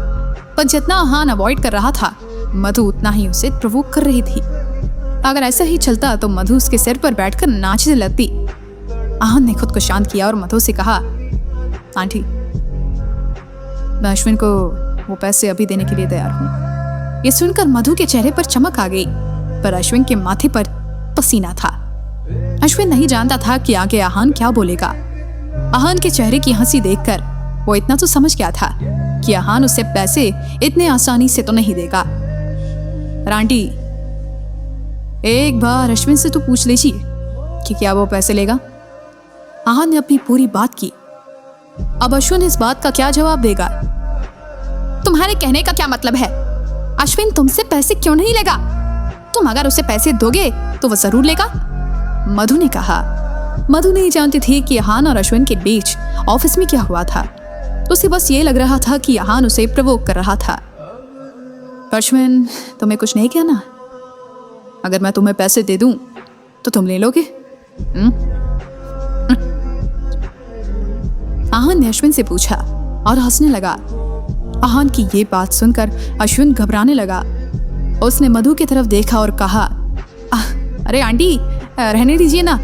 [SPEAKER 2] पर जितना आहान अवॉइड कर रहा था, मधु उतना ही उसे प्रोवोक कर रही थी। अगर ऐसा ही चलता तो मधु उसके सिर पर बैठकर नाचने लगती। आहान ने खुद को शांत किया और मधु से कहा, आंटी, मैं अश्विन को वो पैसे अभी देने के लिए तैयार हूँ। ये सुनकर मधु के चेहरे पर चमक आ गई, पर अश्विन के माथे पर पसीना था। अश्विन नहीं जानता था कि आगे आहान क्या बोलेगा। आहान के चेहरे की हंसी देखकर वो इतना तो समझ गया था कि आहान उसे पैसे इतने आसानी से तो नहीं देगा। आंटी, एक बार अश्विन से तो पूछ लीजिए कि क्या वो पैसे लेगा। आहान ने अपनी पूरी बात की। अब अश्विन इस बात का क्या जवाब देगा? तुम्हारे कहने का क्या मतलब है? अश्विन तुमसे पैसे क्यों नहीं लेगा? तुम अगर उसे पैसे दोगे तो वो जरूर लेगा, मधु ने कहा। मधु नहीं जानती थी कि आहान और अश्विन के बीच ऑफिस में क्या हुआ था। उसे बस ये लग रहा था कि आहान उसे प्रोवोक कर रहा था। अश्विन, तुम्हें कुछ नहीं कहना? अगर मैं तुम्हें पैसे दे दूं तो तुम ले लोगे? आहान ने अश्विन से पूछा और हंसने लगा। आहान की ये बात सुनकर अश्विन घबराने लगा। उसने मधु की तरफ देखा और कहा, अरे आंटी, रहने दीजिए ना।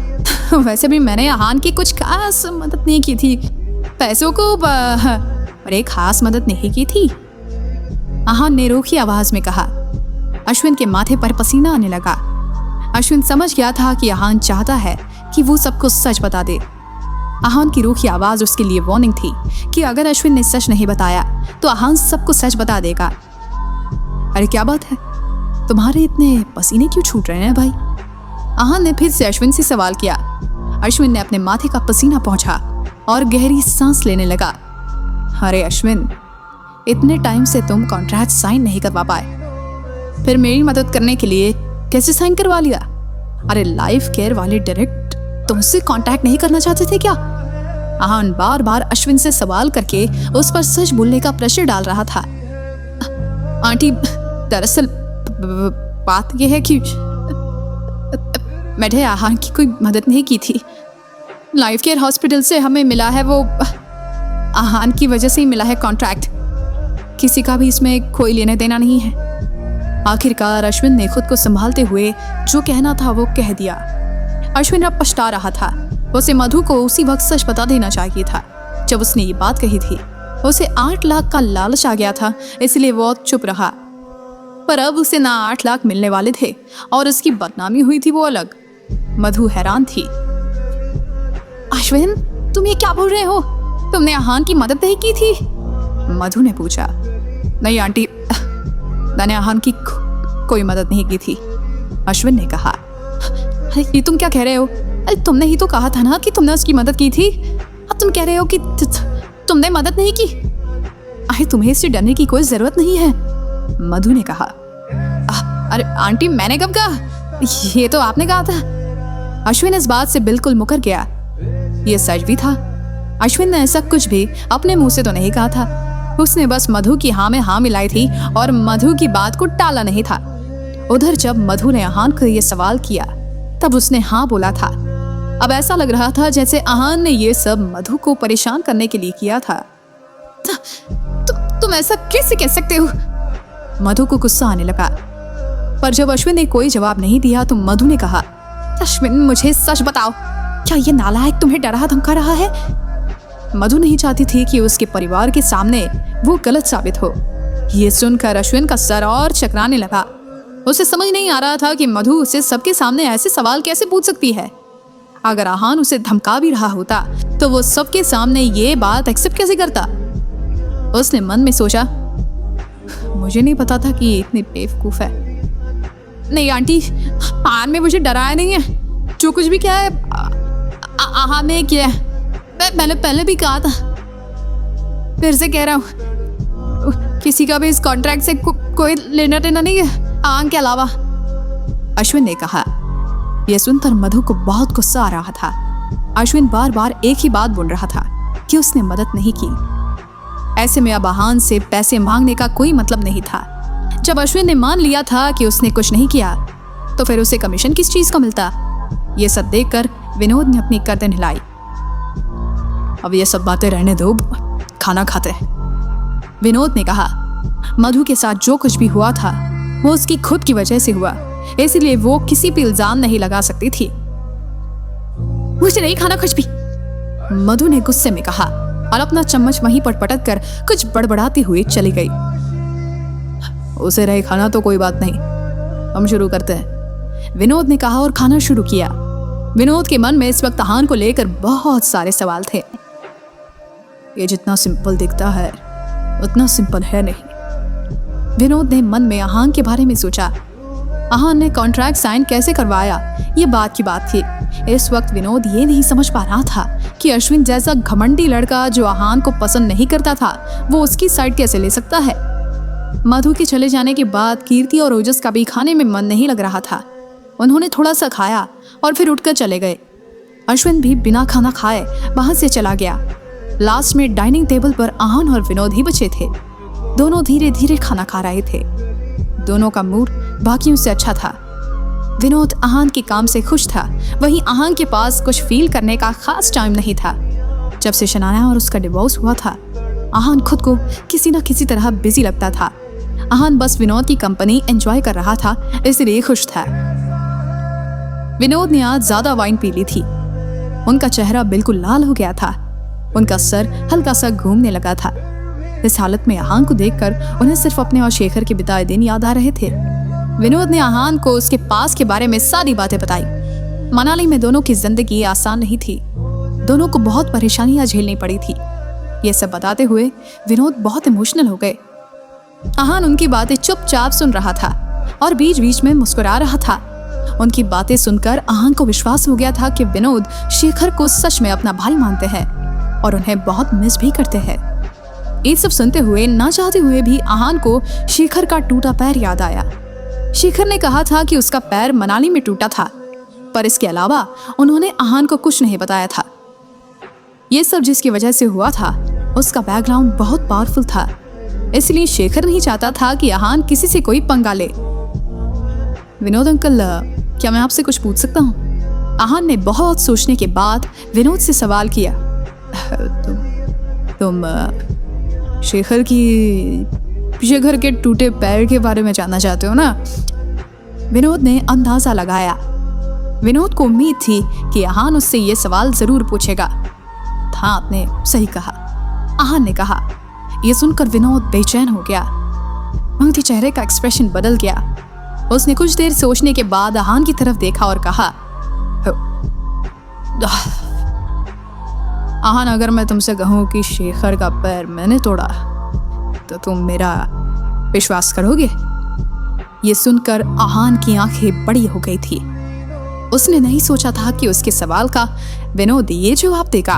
[SPEAKER 2] वैसे भी मैंने आहान की कुछ खास मदद नहीं की थी, पैसों को अरे खास मदद नहीं की थी, आहान ने रूखी आवाज में कहा। अश्विन के माथे पर पसीना आने लगा। अश्विन समझ गया था कि आहान चाहता है कि वो सबको सच बता दे। आहान की रूखी आवाज उसके लिए वार्निंग थी कि अगर अश्विन ने सच नहीं बताया तो आहान सबको सच बता देगा। अरे क्या बात है, तुम्हारे इतने पसीने क्यों छूट रहे हैं भाई? आहान ने फिर से अश्विन से सवाल किया। अश्विन ने अपने माथे का पसीना पोंछा और गहरी सांस लेने लगा। अरे अश्विन, इतने टाइम से तुम कॉन्ट्रैक्ट साइन नहीं करवा पाए, फिर मेरी मदद करने के लिए कैसे साइन करवा लिया? अरे लाइफ केयर वाले डायरेक्ट तुमसे कांटेक्ट नहीं करना चाहते थे क्या? आहान बार बार अश्विन से सवाल करके उस पर सच बोलने का प्रेशर डाल रहा था। आंटी, दरअसल बात यह है कि मैंने आहान की कोई मदद नहीं की थी। लाइफ केयर हॉस्पिटल से हमें मिला है, वो आहान की वजह से ही मिला है कॉन्ट्रैक्ट। किसी का भी इसमें कोई लेने देना नहीं है। आखिरकार अश्विन ने खुद को संभालते हुए जो कहना था वो कह दिया। अश्विन अब पछता रहा था। उसे मधु को उसी वक्त सच बता देना चाहिए था जब उसने ये बात कही थी। उसे 8 लाख का लालच आ गया था, इसलिए वो चुप रहा। पर अब उसे ना 8 लाख मिलने वाले थे और उसकी बदनामी हुई थी वो अलग। मधु हैरान थी। अश्विन, तुम ये क्या बोल रहे हो? तुमने आहान की मदद नहीं की थी? मधु ने पूछा। नहीं आंटी, मैंने आहान की कोई मदद नहीं की थी, अश्विन ने कहा। अरे ये तुम क्या कह रहे हो? अरे तुमने ही तो कहा था ना कि तुमने उसकी मदद की थी। अब तुम कह रहे हो कि तुमने मदद नहीं की। अरे तुम्हें इससे डरने की कोई जरूरत नहीं है, मधु ने कहा। अरे आंटी, मैंने कब कहा? ये तो आपने कहा था। अश्विन इस बात से बिल्कुल मुकर गया। ये सच भी था। अश्विन ने ऐसा कुछ भी अपने मुंह से तो नहीं कहा था। उसने बस मधु की हाँ में हाँ मिलाई थी और मधु की बात को टाला नहीं था। उधर जब मधु ने आहान को ये सवाल किया तब उसने हाँ बोला था। अब ऐसा लग रहा था जैसे आहान ने ये सब मधु को परेशान करने के लिए किया था। तुम ऐसा कैसे कह सकते हो? मधु को गुस्सा आने लगा, पर जब अश्विन ने कोई जवाब नहीं दिया तो मधु ने कहा, अश्विन मुझे सच बताओ, क्या ये नालायक तुम्हें डरा धमका रहा है? मधु नहीं चाहती थी कि उसके परिवार के सामने वो गलत साबित हो। ये सुनकर अश्विन का सर और चकराने लगा। उसे समझ नहीं आ रहा था कि मधु उसे सबके सामने ऐसे सवाल कैसे पूछ सकती है। अगर आहान उसे धमका भी रहा होता तो वो सबके सामने ये बात एक्सेप्ट कैसे करता? उसने मन में सोचा, मुझे नहीं पता था कि ये इतनी बेवकूफ है। नहीं आंटी, आहान में मुझे डराया नहीं है। जो कुछ भी किया है आहान ने किया है। मैंने पहले भी कहा था, फिर से कह रहा हूँ, किसी का भी इस कॉन्ट्रैक्ट से कोई लेना देना नहीं है आहान के अलावा, अश्विन ने कहा। यह सुनकर मधु को बहुत गुस्सा आ रहा था। अश्विन बार बार एक ही बात बोल रहा था कि उसने मदद नहीं की। ऐसे में अब आहान से पैसे मांगने का कोई मतलब नहीं था। जब अश्विन ने मान लिया था कि उसने कुछ नहीं किया तो फिर उसे कमीशन किस चीज का मिलता? ये सब देखकर विनोद ने अपनी गर्दन हिलाई। अब ये सब बातें रहने दो, खाना खाते हैं, विनोद ने कहा। मधु के साथ जो कुछ भी हुआ था वो उसकी खुद की वजह से हुआ, इसलिए वो किसी पे इल्जाम नहीं लगा सकती थी। मुझे नहीं खाना कुछ भी, मधु ने गुस्से में कहा और अपना चम्मच वहीं पर पटक कर कुछ बड़बड़ाती हुई चली गई। उसे रहे खाना तो कोई बात नहीं, हम शुरू करते हैं, विनोद ने कहा और खाना शुरू किया। विनोद के मन में इस वक्त आहान को लेकर बहुत सारे सवाल थे। ये जितना सिंपल दिखता है उतना सिंपल है नहीं। विनोद ने मन में आहान के बारे में सोचा। आहान ने कॉन्ट्रैक्ट साइन कैसे करवाया, ये बात की बात थी। इस वक्त विनोद ये नहीं समझ पा रहा था कि अश्विन जैसा घमंडी लड़का जो आहान को पसंद नहीं करता था वो उसकी साइड कैसे ले सकता है। मधु के चले जाने के बाद कीर्ति और ओजस का भी खाने में मन नहीं लग रहा था। उन्होंने थोड़ा सा खाया और फिर उठकर चले गए। अश्विन भी बिना खाना खाए वहां से चला गया। लास्ट में डाइनिंग टेबल पर आहान और विनोद ही बचे थे। दोनों धीरे धीरे खाना खा रहे थे। दोनों का मूड बाकियों से अच्छा था। विनोद आहान के काम से खुश था, वहीं आहान के पास कुछ फील करने का खास टाइम नहीं था। जब से शनाया और उसका डिवोर्स हुआ था आहान खुद को किसी न किसी तरह बिजी लगता था। आहान बस विनोद की कंपनी एंजॉय कर रहा था, इसलिए खुश था। विनोद ने आज ज्यादा वाइन पी ली थी। उनका चेहरा बिल्कुल लाल हो गया था। उनका सर हल्का सा घूमने लगा था। इस हालत में आहान को देखकर उन्हें सिर्फ अपने और शेखर के बिताए दिन याद आ रहे थे। विनोद ने आहान को उसके पास के बारे में सारी बातें बताई। मनाली में दोनों की जिंदगी आसान नहीं थी। दोनों को बहुत परेशानियां झेलनी पड़ी थी। ये सब बताते हुए विनोद बहुत इमोशनल हो गए। आहान उनकी बातें चुपचाप सुन रहा था और बीच बीच में मुस्कुरा रहा था। उनकी बातें सुनकर आहान को विश्वास हो गया था कि विनोद शेखर को सच में अपना भाई मानते हैं और उन्हें बहुत मिस भी करते हैं। ये सब सुनते हुए ना चाहते हुए भी आहान को शेखर का टूटा पैर याद आया। शेखर ने कहा था कि उसका पैर मनाली में टूटा था, पर इसके अलावा उन्होंने आहान को कुछ नहीं बताया था। ये सब जिसकी वजह से हुआ था उसका बैकग्राउंड बहुत पावरफुल था, इसलिए शेखर नहीं चाहता था कि आहान किसी से कोई पंगा ले। विनोद अंकल, क्या मैं आपसे कुछ पूछ सकता हूँ? आहान ने बहुत सोचने के बाद विनोद से सवाल किया। तुम शेखर की पीछे घर के टूटे पैर के बारे में जानना चाहते हो ना? विनोद ने अंदाजा लगाया। विनोद को उम्मीद थी कि आहान उससे ये सवाल जरूर पूछेगा। हाँ, आपने सही कहा, आहान ने कहा। यह सुनकर विनोद बेचैन हो गया। उनके चेहरे का एक्सप्रेशन बदल गया। उसने कुछ देर सोचने के बाद आहान की तरफ देखा और कहा, आहान, अगर मैं तुमसे कहूँ कि शेखर का पैर मैंने तोड़ा तो तुम मेरा विश्वास करोगे? ये सुनकर आहान की आंखें बड़ी हो गई थी। उसने नहीं सोचा था कि उसके सवाल का विनोद ये जवाब देगा।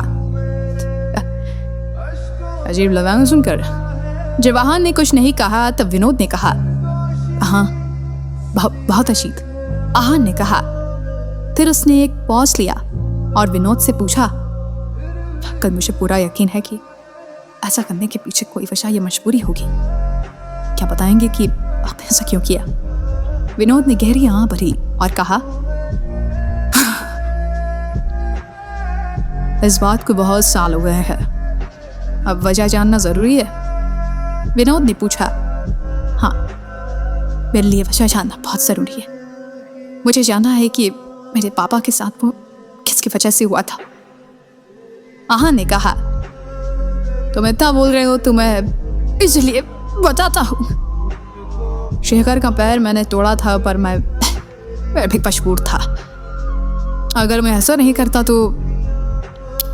[SPEAKER 2] अजीब लगा ना सुनकर। जब आहान ने कुछ नहीं कहा तब विनोद ने कहा, हाँ, बहुत अजीब, आहान ने कहा। फिर उसने एक पॉज लिया और विनोद से पूछा, कल मुझे पूरा यकीन है कि ऐसा करने के पीछे कोई वजह या मजबूरी होगी। क्या बताएंगे कि आपने ऐसा क्यों किया? विनोद ने गहरी आंख भरी और कहा, इस बात को बहुत साल हो गए हैं, अब वजह जानना जरूरी है? विनोद ने पूछा। हाँ, मेरे लिए वजह जानना बहुत जरूरी है। मुझे जानना है कि मेरे पापा के साथ वो किसकी वजह से हुआ था। आहान ने कहा, तुम इतना बोल रहे हो तो मैं इसलिए बताता हूँ। शेखर का पैर मैंने तोड़ा था, पर मैं भी मजबूर था। अगर मैं ऐसा नहीं करता तो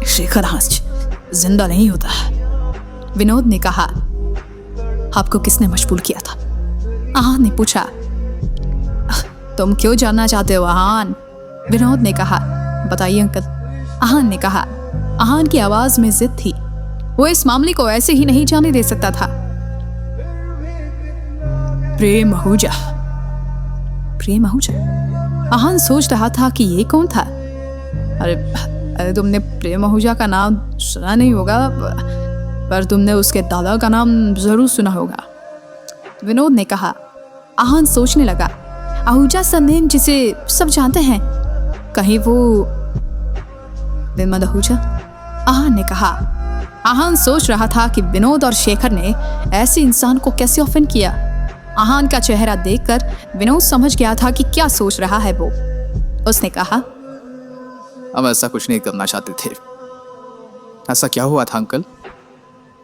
[SPEAKER 2] शेखर आज जिंदा नहीं होता। विनोद ने कहा। आपको किसने मजबूर किया था? आहान ने पूछा। तुम क्यों जानना चाहते हो आहान? विनोद ने कहा। बताइए अंकल। आहान ने कहा। आहान की आवाज में जिद थी। वो इस मामले को ऐसे ही नहीं जाने दे सकता था। प्रेम आहूजा। प्रेम आहूजा? आहान सोच रहा था कि ये कौन था। अरे तुमने प्रेम आहूजा का नाम सुना नहीं होगा, पर तुमने उसके दादा का नाम जरूर सुना होगा, विनोद ने कहा। आहान सोचने लगा। आहूजा सरनेम जिसे सब जानते हैं, कहीं वो विमल आहूजा? आहान ने कहा। आहान सोच रहा था कि विनोद और शेखर ने ऐसे इंसान को कैसे ऑफेंड किया। आहान का चेहरा देखकर विनोद समझ गया था कि क्या सोच रहा है वो। उसने कहा,
[SPEAKER 3] हम ऐसा कुछ नहीं करना चाहते थे। ऐसा क्या हुआ था अंकल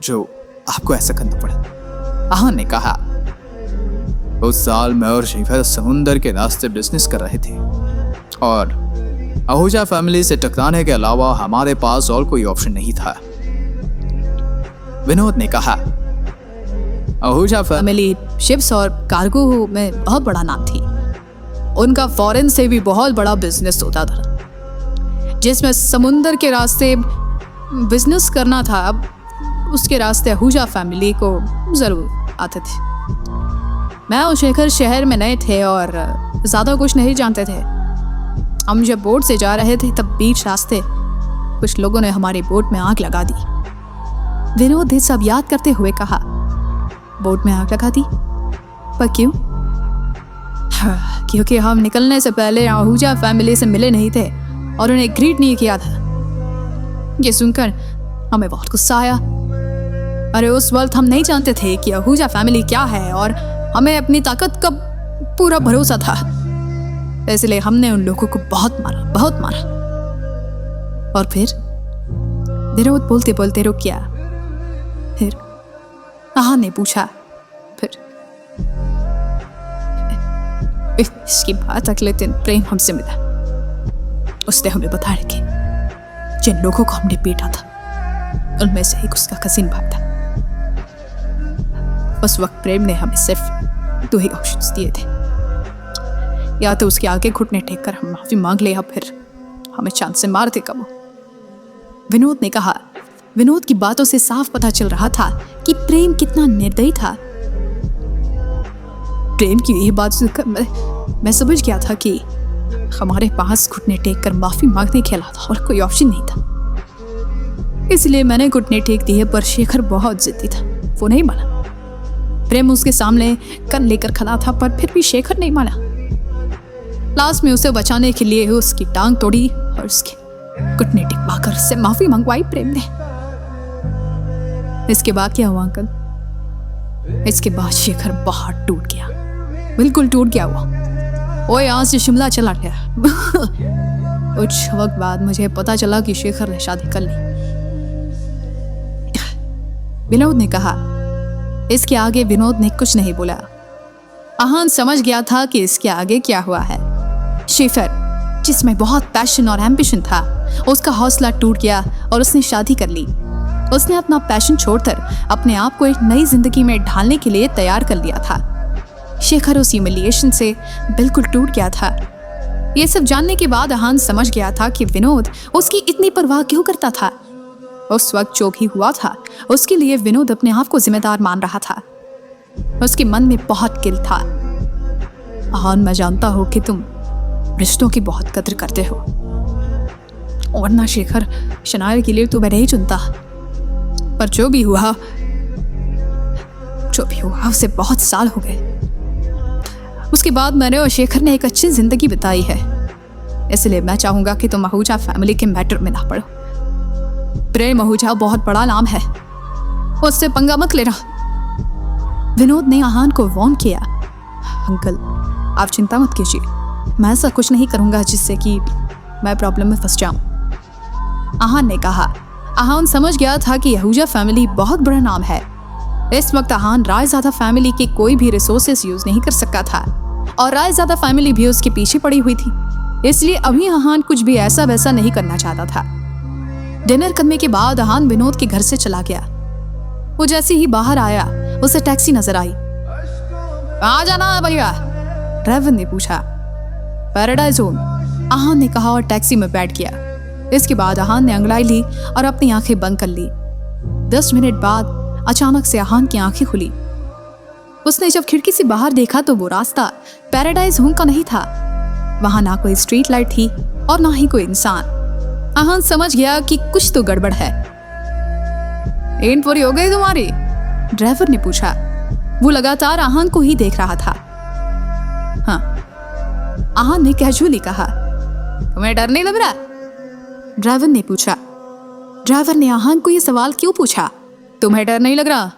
[SPEAKER 3] जो आपको ऐसा करना पड़ा? आहान ने कहा। उस साल मैं और शेखर समुंदर के रास्ते बिजनेस कर रहे थे और आहूजा फैमिली से टकराने के अलावा हमारे पास और कोई ऑप्शन नहीं था, विनोद ने कहा। आहूजा
[SPEAKER 2] फैमिली शिप्स और कार्गो में बहुत बड़ा नाम थी। उनका फॉरेन से भी बहुत बड़ा बिजनेस होता था, जिसमें समुंदर के रास्ते बिजनेस करना था। उसके रास्ते आहूजा फैमिली को जरूर आते थे। मैं और शेखर शहर में नए थे और ज़्यादा कुछ नहीं जानते थे। हम जब बोट से जा रहे थे तब बीच रास्ते कुछ लोगों ने हमारी बोट में आग लगा दी। विनोद ने सब याद करते हुए कहा। बोट में आग लगा दी? पर क्यों? क्योंकि हम निकलने से पहले आहूजा फैमिली से मिले नहीं थे और उन्हें ग्रीट नहीं किया था। ये सुनकर हमें बहुत गुस्सा आया। अरे उस वक्त हम नहीं जानते थे कि आहूजा फैमिली क्या है और हमें अपनी ताकत का पूरा भरोसा था, इसलिए हमने उन लोगों को बहुत मारा। और फिर विनोद बोलते बोलते रुक गया। फिर आहान ने पूछा, फिर इसकी बात अगले दिन प्रेम हमसे मिला। उसने हमें बताया कि जिन लोगों को हमने पीटा था उनमें से एक उसका कजिन भाई था। उस वक्त प्रेम ने हमें सिर्फ 2 ही ऑप्शंस दिए थे, या तो उसके आगे घुटने टेक कर हम माफी मांग ले या फिर हमें चांद से मार दे कबो। विनोद ने कहा। विनोद की बातों से साफ पता चल रहा था कि प्रेम कितना निर्दयी था। प्रेम की ये बात सुनकर मैं समझ गया था कि हमारे पास घुटने टेक कर माफी मांगने के अलावा और कोई ऑप्शन नहीं था। इसलिए मैंने घुटने टेक दिए, पर शेखर बहुत जिद्दी था, वो नहीं माना। प्रेम उसके सामने कन लेकर खड़ा था, पर फिर भी शेखर नहीं माना। लास्ट में उसे बचाने के लिए उसकी टांग तोड़ी और उसके घुटने टिकवाकर उससे माफी मंगवाई प्रेम ने। इसके बाद क्या हुआ अंकल? इसके बाद शेखर बहुत टूट गया, बिल्कुल टूट गया वो यहाँ से शिमला चला गया। कुछ वक्त बाद मुझे पता चला कि शेखर ने शादी कर ली। विनोद ने कहा। इसके आगे विनोद ने कुछ नहीं बोला। आहान समझ गया था कि इसके आगे क्या हुआ है। शेखर, जिसमें बहुत पैशन और एम्बिशन था, उसका हौसला टूट गया और उसने शादी कर ली। उसने अपना पैशन छोड़कर अपने आप को एक नई जिंदगी में ढालने के लिए तैयार कर लिया था। शेखर उस ह्यूमिलिएशन से बिल्कुल टूट गया था। ये सब जानने के बाद आहान समझ गया था कि विनोद उसकी इतनी परवाह क्यों करता था। उस वक्त जो भी हुआ था उसके लिए विनोद अपने आप को जिम्मेदार मान रहा था। उसके मन में बहुत गिल्ट था। आहान, मैं जानता हूं कि तुम रिश्तों की बहुत कदर करते हो, वरना शेखर शनाया के लिए तो मैं नहीं चुनता। पर जो भी हुआ उसे बहुत साल हो गए। उसके बाद मैंने और शेखर ने एक अच्छी जिंदगी बिताई है, इसलिए मैं चाहूंगा कि तुम आहूजा फैमिली के मैटर में ना पड़ो। प्रेम आहूजा बहुत बड़ा नाम है, उससे पंगा मत लेना। विनोद ने आहान को वार्न किया। अंकल आप चिंता मत कीजिए, मैं ऐसा कुछ नहीं करूंगा जिससे कि मैं प्रॉब्लम में फंस जाऊं। आहान ने कहा। आहान समझ गया था कि आहूजा फैमिली बहुत बड़ा नाम है। इस वक्त आहान रायज़ादा फैमिली के कोई भी रिसोर्सेस यूज नहीं कर सकता था और रायज़ादा फैमिली भी उसके पीछे पड़ी हुई थी, इसलिए अभी आहान कुछ भी ऐसा वैसा नहीं करना चाहता था। डिनर करने के बाद आहान विनोद के घर से चला गया। वो जैसे ही बाहर आया उसे टैक्सी नजर आई। कहाँ जाना है भैया? ड्राइवर ने पूछा। पैराडाइज होम, आहान ने कहा और टैक्सी में बैठ गया। इसके बाद आहान ने अंगड़ाई ली और अपनी आंखें बंद कर ली। 10 मिनट बाद अचानक से आहान की आंखें खुली। उसने जब खिड़की से बाहर देखा तो वो रास्ता पैराडाइज होम का नहीं था। वहां ना कोई स्ट्रीट लाइट थी और ना ही कोई इंसान। आहान समझ गया कि कुछ तो गड़बड़ है। नींद पूरी हो गई तुम्हारी? ड्राइवर ने पूछा। वो लगातार आहान को ही देख रहा था। हाँ, आहान ने कैजुअली कहा। तुम्हें डर नहीं लग रहा? ड्राइवर ने पूछा। ड्राइवर ने आहान को यह सवाल क्यों पूछा? तुम्हें डर नहीं लग रहा?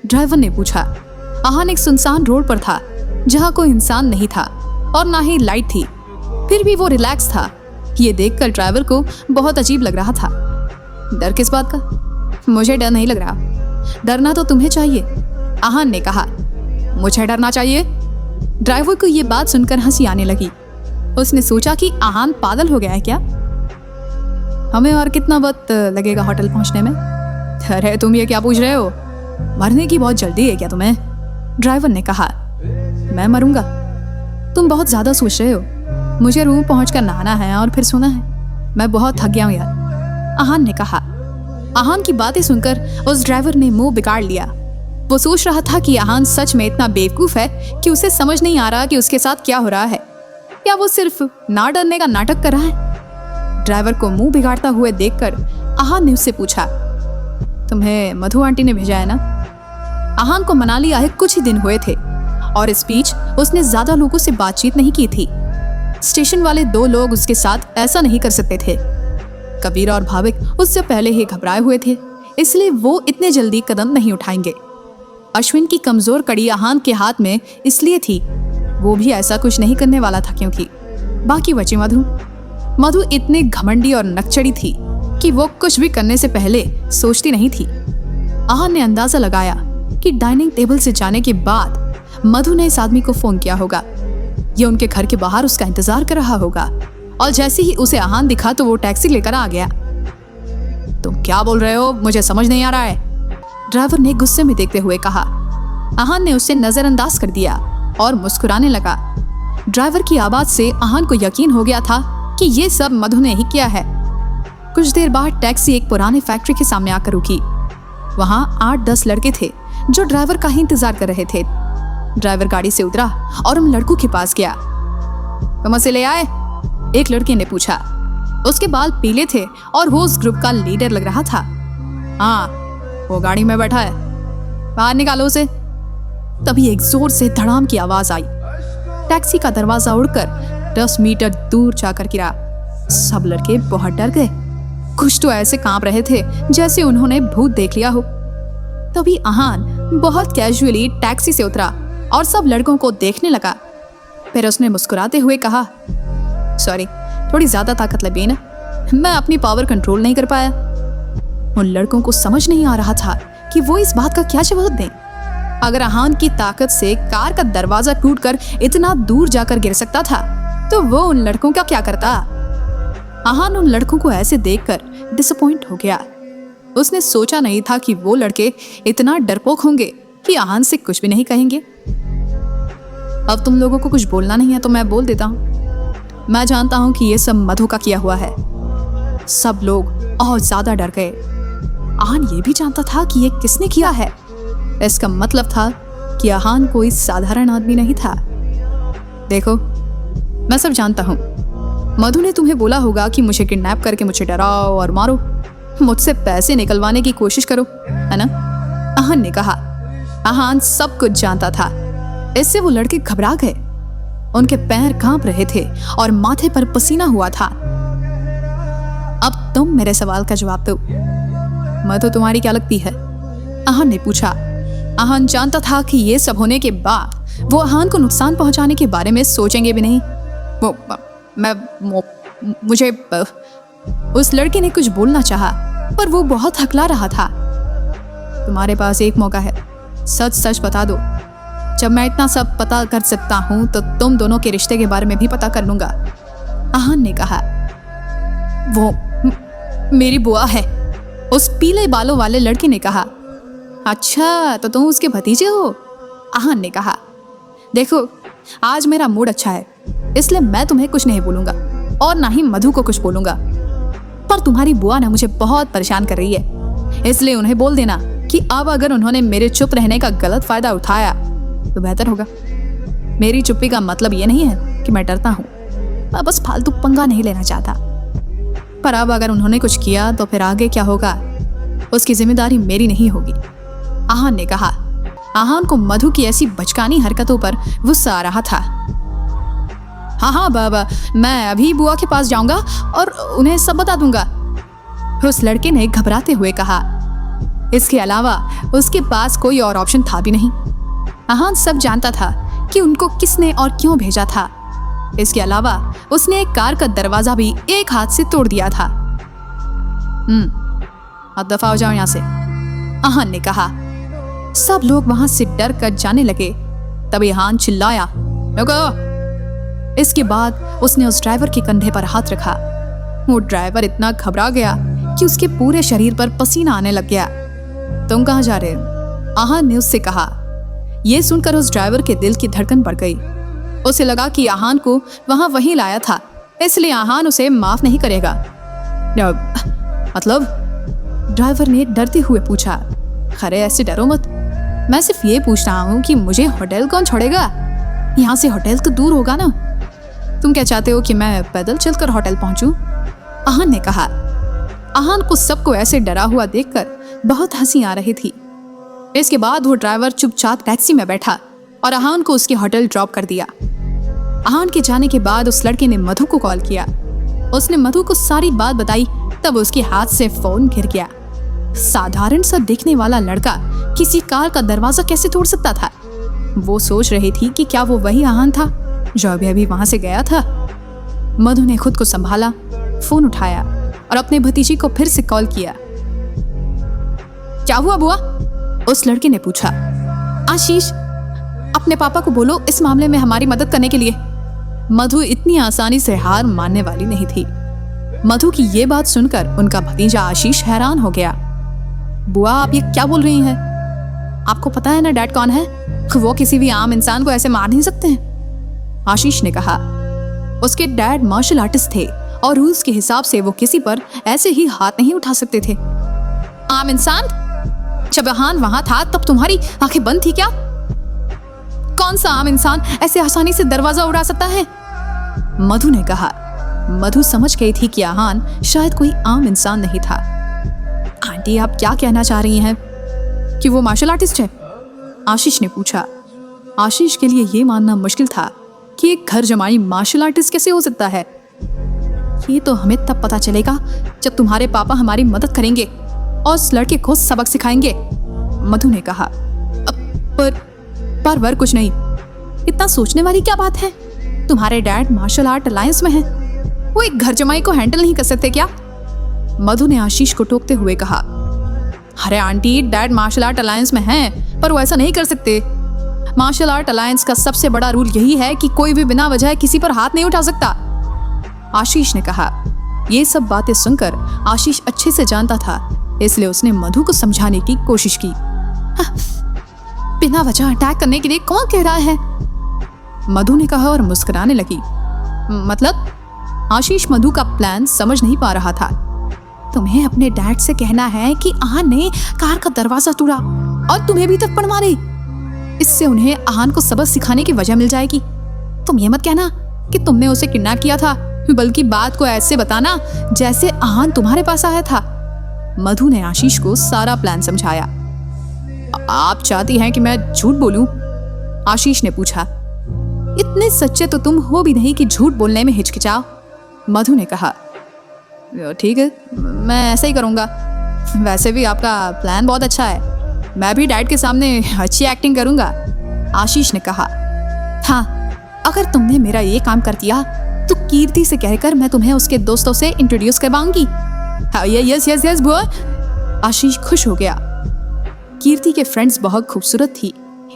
[SPEAKER 2] ड्राइवर ने पूछा। आहान एक सुनसान रोड पर था जहां कोई इंसान नहीं था और ना ही लाइट थी, फिर भी वो रिलैक्स था। ये देखकर ड्राइवर को बहुत अजीब लग रहा था। डर किस बात का? मुझे डर नहीं लग रहा। डरना तो तुम्हें चाहिए, आहान ने कहा। मुझे डरना चाहिए? ड्राइवर को ये बात सुनकर हंसी आने लगी। उसने सोचा कि आहान पागल हो गया है क्या? हमें और कितना वक्त लगेगा होटल पहुंचने में? अरे तुम ये क्या पूछ रहे हो? मरने की बहुत जल्दी है क्या तुम्हें? ड्राइवर ने कहा। मैं मरूंगा? तुम बहुत ज्यादा सोच रहे हो। मुझे रूम पहुंचकर नहाना है और फिर सोना है। मैं बहुत थक गया हूं यार, आहान ने कहा। आहान की बातें सुनकर उस ड्राइवर ने मुंह बिगाड़ लिया। वो सोच रहा था कि आहान सच में इतना बेवकूफ है कि उसे समझ नहीं आ रहा कि उसके साथ क्या हो रहा है, या वो सिर्फ ना डरने का नाटक कर रहा है। ड्राइवर को मुंह बिगाड़ता हुए देखकर आहान ने उससे पूछा, तुम्हें मधु आंटी ने भेजा है ना? आहान को मनाली आए कुछ ही दिन हुए थे और इस बीच उसने ज्यादा लोगों से बातचीत नहीं की थी। स्टेशन वाले 2 लोग उसके साथ ऐसा नहीं कर सकते थे। कबीर और भाविक उससे पहले ही घबराए हुए थे, इसलिए वो इतने जल्दी कदम नहीं उठाएंगे। अश्विन की कमजोर कड़ी आहान के हाथ में इसलिए थी, वो भी ऐसा कुछ नहीं करने वाला था क्योंकि बाकी बची मधु इतनी घमंडी और नकचड़ी थी कि वो कुछ भी करने से पहले सोचती नहीं थी। आहान ने अंदाजा लगाया कि डाइनिंग टेबल से जाने के बाद मधु ने इस आदमी को फोन किया होगा। ये उनके घर के बाहर उसका इंतजार कर रहा होगा और जैसे ही उसे आहान दिखा तो वो टैक्सी लेकर आ गया। तुम क्या बोल रहे हो? मुझे समझ नहीं आ रहा है, ड्राइवर ने गुस्से में देखते हुए कहा। आहान ने उसे नजरअंदाज कर दिया और मुस्कुराने लगा। ड्राइवर की आवाज से आहान को यकीन हो गया था कि ये सब मधु ने ही किया है। कुछ देर बाद टैक्सी एक पुरानी फैक्ट्री के सामने आकर रुकी। वहां 8-10 लड़के थे जो ड्राइवर का ही इंतजार कर रहे थे। ड्राइवर गाड़ी से उतरा और उन लड़कों के पास गया। तुम उसे ले आए? एक लड़के ने पूछा। उसके बाल पीले थे और वो उस ग्रुप का लीडर लग रहा था। हाँ, वो गाड़ी में बैठा है, बाहर निकालो उसे। तभी एक जोर से धड़ाम की आवाज आई। टैक्सी का दरवाजा उड़कर 10 मीटर दूर जाकर गिरा। सब लड़के बहुत डर गए। कुछ तो ऐसे कांप रहे थे जैसे उन्होंने भूत देख लिया हो। तभी आहान बहुत कैजुअली टैक्सी से उतरा और सब लड़कों को देखने लगा। फिर उसने मुस्कुराते हुए कहा, सॉरी, थोड़ी ज्यादा ताकत लगी ना, मैं अपनी पावर कंट्रोल नहीं कर पाया। उन लड़कों को समझ नहीं आ रहा था कि वो इस बात का क्या जवाब दें। अगर आहान की ताकत से कार का दरवाजा टूटकर इतना दूर जाकर गिर सकता था तो वो उन लड़कों का क्या करता? आहान उन लड़कों को ऐसे देखकर डिसअपॉइंट हो गया। उसने सोचा नहीं था कि वो लड़के इतना डरपोक होंगे कि आहान से कुछ भी नहीं कहेंगे। अब तुम लोगों को कुछ बोलना नहीं है तो मैं बोल देता हूँ। मैं जानता हूँ कि ये सब मधु का किया हुआ है। सब लोग और ज्यादा डर गए। आहान ये भी जानता था कि ये किसने किया है। इसका मतलब था कि आहान कोई साधारण आदमी नहीं था। देखो, मैं सब जानता हूँ। मधु ने तुम्हें बोला होगा कि मुझे किडनैप करके मुझे डराओ और मारो, मुझसे पैसे निकलवाने की कोशिश करो, है ना? आहान ने कहा। आहान सब कुछ जानता था। इससे वो लड़के घबरा गए। उनके पैर कांप रहे थे और माथे पर पसीना हुआ था। अब तुम मेरे सवाल का जवाब दो। मधु तुम्हारी क्या लगती है? आहान ने पूछा। आहान जानता था कि ये सब होने के बाद वो आहान को नुकसान पहुंचाने के बारे में सोचेंगे भी नहीं। मुझे उस लड़के ने कुछ बोलना चाहा, पर वो बहुत हकला रहा था। तुम्हारे पास एक मौका है, सच सच बता दो। जब मैं इतना सब पता कर सकता हूं तो तुम दोनों के रिश्ते के बारे में भी पता कर लूंगा। आहान ने कहा। वो मेरी बुआ है, उस पीले बालों वाले लड़के ने कहा। अच्छा, तो तुम उसके भतीजे हो? आहान ने कहा। देखो, आज मेरा मूड अच्छा है, इसलिए मैं तुम्हें कुछ नहीं बोलूंगा और ना ही मधु को कुछ बोलूंगा। पर तुम्हारी बुआ ना मुझे बहुत परेशान कर रही है, इसलिए उन्हें बोल देना कि अब अगर उन्होंने मेरे चुप रहने का गलत फायदा उठाया तो बेहतर होगा। मेरी चुप्पी का मतलब ये नहीं है कि मैं डरता हूँ, मैं बस फालतू पंगा नहीं लेना चाहता। पर अब अगर उन्होंने कुछ किया तो फिर आगे क्या होगा, उसकी जिम्मेदारी मेरी नहीं होगी। आहान ने कहा। आहान को मधु की ऐसी बचकानी हरकतों पर गुस्सा आ रहा था। हाँ बाबा, मैं अभी बुआ के पास जाऊंगा और उन्हें सब बता दूंगा, उस लड़के ने घबराते हुए कहा। इसके अलावा उसके पास कोई और ऑप्शन था भी नहीं। आहान सब जानता था कि उनको किसने और क्यों भेजा था। इसके अलावा उसने एक कार का दरवाजा भी एक हाथ से तोड़ दिया था। अब दफा हो जाओ यहाँ से, आहान ने कहा। सब लोग वहां से डर कर जाने लगे। तभी आहान चिल्लाया, रुको। इसके बाद उसने उस ड्राइवर के कंधे पर हाथ रखा। वो ड्राइवर इतना घबरा गया कि उसके पूरे शरीर पर पसीना आने लग गया। तुम कहाँ जा रहे हो? आहान ने उससे कहा। यह सुनकर उस ड्राइवर के दिल की धड़कन बढ़ गई। उसे लगा कि आहान को वहां वही लाया था, इसलिए आहान उसे माफ नहीं करेगा। मतलब? ड्राइवर ने डरते हुए पूछा। अरे ऐसे डरो मत, मैं सिर्फ ये पूछ रहा हूँ कि मुझे होटल कौन छोड़ेगा? यहाँ से होटल तो दूर होगा ना। तुम क्या चाहते हो कि मैं पैदल चलकर होटल पहुंचूं? आहान ने कहा। आहान को सबको ऐसे डरा हुआ देखकर बहुत हंसी आ रही थी। इसके बाद वो ड्राइवर चुपचाप टैक्सी में बैठा और आहान को उसके होटल ड्रॉप कर दिया। आहान के जाने के बाद उस लड़के ने मधु को कॉल किया। उसने मधु को सारी बात बताई, तब उसके हाथ से फोन गिर गया। साधारण सा दिखने वाला लड़का किसी कार का दरवाजा कैसे तोड़ सकता था? वो सोच रही थी कि क्या वो वही आहान था जो अभी वहां से गया था। मधु ने खुद को संभाला, फोन उठाया और अपने भतीजी को फिर से कॉल किया। क्या हुआ बुआ? उस लड़के ने पूछा। आशीष, अपने पापा को बोलो इस मामले में हमारी मदद करने के लिए। मधु इतनी आसानी से हार मानने वाली नहीं थी। मधु की ये बात सुनकर उनका भतीजा आशीष हैरान हो गया। बुआ, आप ये क्या बोल रही हैं? आपको पता है ना डैड कौन है? वो किसी भी आम इंसान को ऐसे मार नहीं सकते हैं। आशीष ने कहा। उसके डैड मार्शल आर्टिस्ट थे और रूल्स के हिसाब से वो किसी पर ऐसे ही हाथ नहीं उठा सकते थे। आम इंसान? जब आहान वहां था तब तुम्हारी आंखें बंद थी क्या? कौन सा आम इंसान ऐसे आसानी से दरवाजा उड़ा सकता है? मधु ने कहा। मधु समझ गई थी कि आहान शायद कोई आम इंसान नहीं था। आंटी, आप क्या कहना चाह रही हैं कि वो मार्शल आर्टिस्ट है? आशीष ने पूछा। आशीष के लिए ये मानना मुश्किल था कि एक घर जमाई मार्शल आर्टिस्ट कैसे हो सकता है। ये तो हमें तब पता चलेगा जब तुम्हारे पापा हमारी मदद करेंगे और उस लड़के को सबक सिखाएंगे, मधु ने कहा। पर कुछ नहीं, इतना सोचने वाली क्या बात है? तुम्हारे डैड मार्शल आर्ट अलायंस में हैं। वो एक घर जमाई को हैंडल नहीं कर सकते क्या? मधु ने आशीष को टोकते हुए कहा। अरे aunty, dad martial art alliance में हैं, पर वो ऐसा नहीं कर सकते। मार्शल आर्ट अलायंस का सबसे बड़ा रूल यही है कि कोई भी बिना वजह किसी पर हाथ नहीं उठा सकता, आशीष ने कहा। ये सब बातें सुनकर आशीष अच्छे से जानता था, इसलिए उसने मधु को समझाने की कोशिश की। बिना वजह अटैक करने के लिए कौन कह रहा है? मधु ने कहा और मुस्कुराने लगी। मतलब? आशीष मधु का प्लान समझ नहीं पा रहा था। तुम्हें अपने डैड से कहना है कि आहान ने कार का दरवाजा तोड़ा और तुम्हें भी थप्पड़ मारे। इससे उन्हें आहान को सबक सिखाने की वजह मिल जाएगी। तुम ये मत कहना कि तुमने उसे किडनैप किया था बल्कि बात को ऐसे बताना जैसे आहान तुम्हारे पास आया था। मधु ने आशीष को सारा प्लान समझाया। आप चाहती हैं कि मैं झूठ बोलूं? आशीष ने पूछा। इतने सच्चे तो तुम हो भी नहीं कि झूठ बोलने में हिचकिचाओ। मधु ने कहा, ठीक है, मैं ऐसा ही करूंगा। वैसे भी आपका प्लान बहुत अच्छा है, मैं भी डैड के सामने अच्छी एक्टिंग करूंगा। आशीष ने कहा, हाँ, अगर तुमने मेरा ये काम कर दिया तो कीर्ति से कहकर मैं तुम्हें उसके दोस्तों से इंट्रोड्यूस करवाऊंगी। यस यस यस बुआ। आशीष खुश हो गया। कीर्ति के फ्रेंड्स बहुत खूबसूरत थी,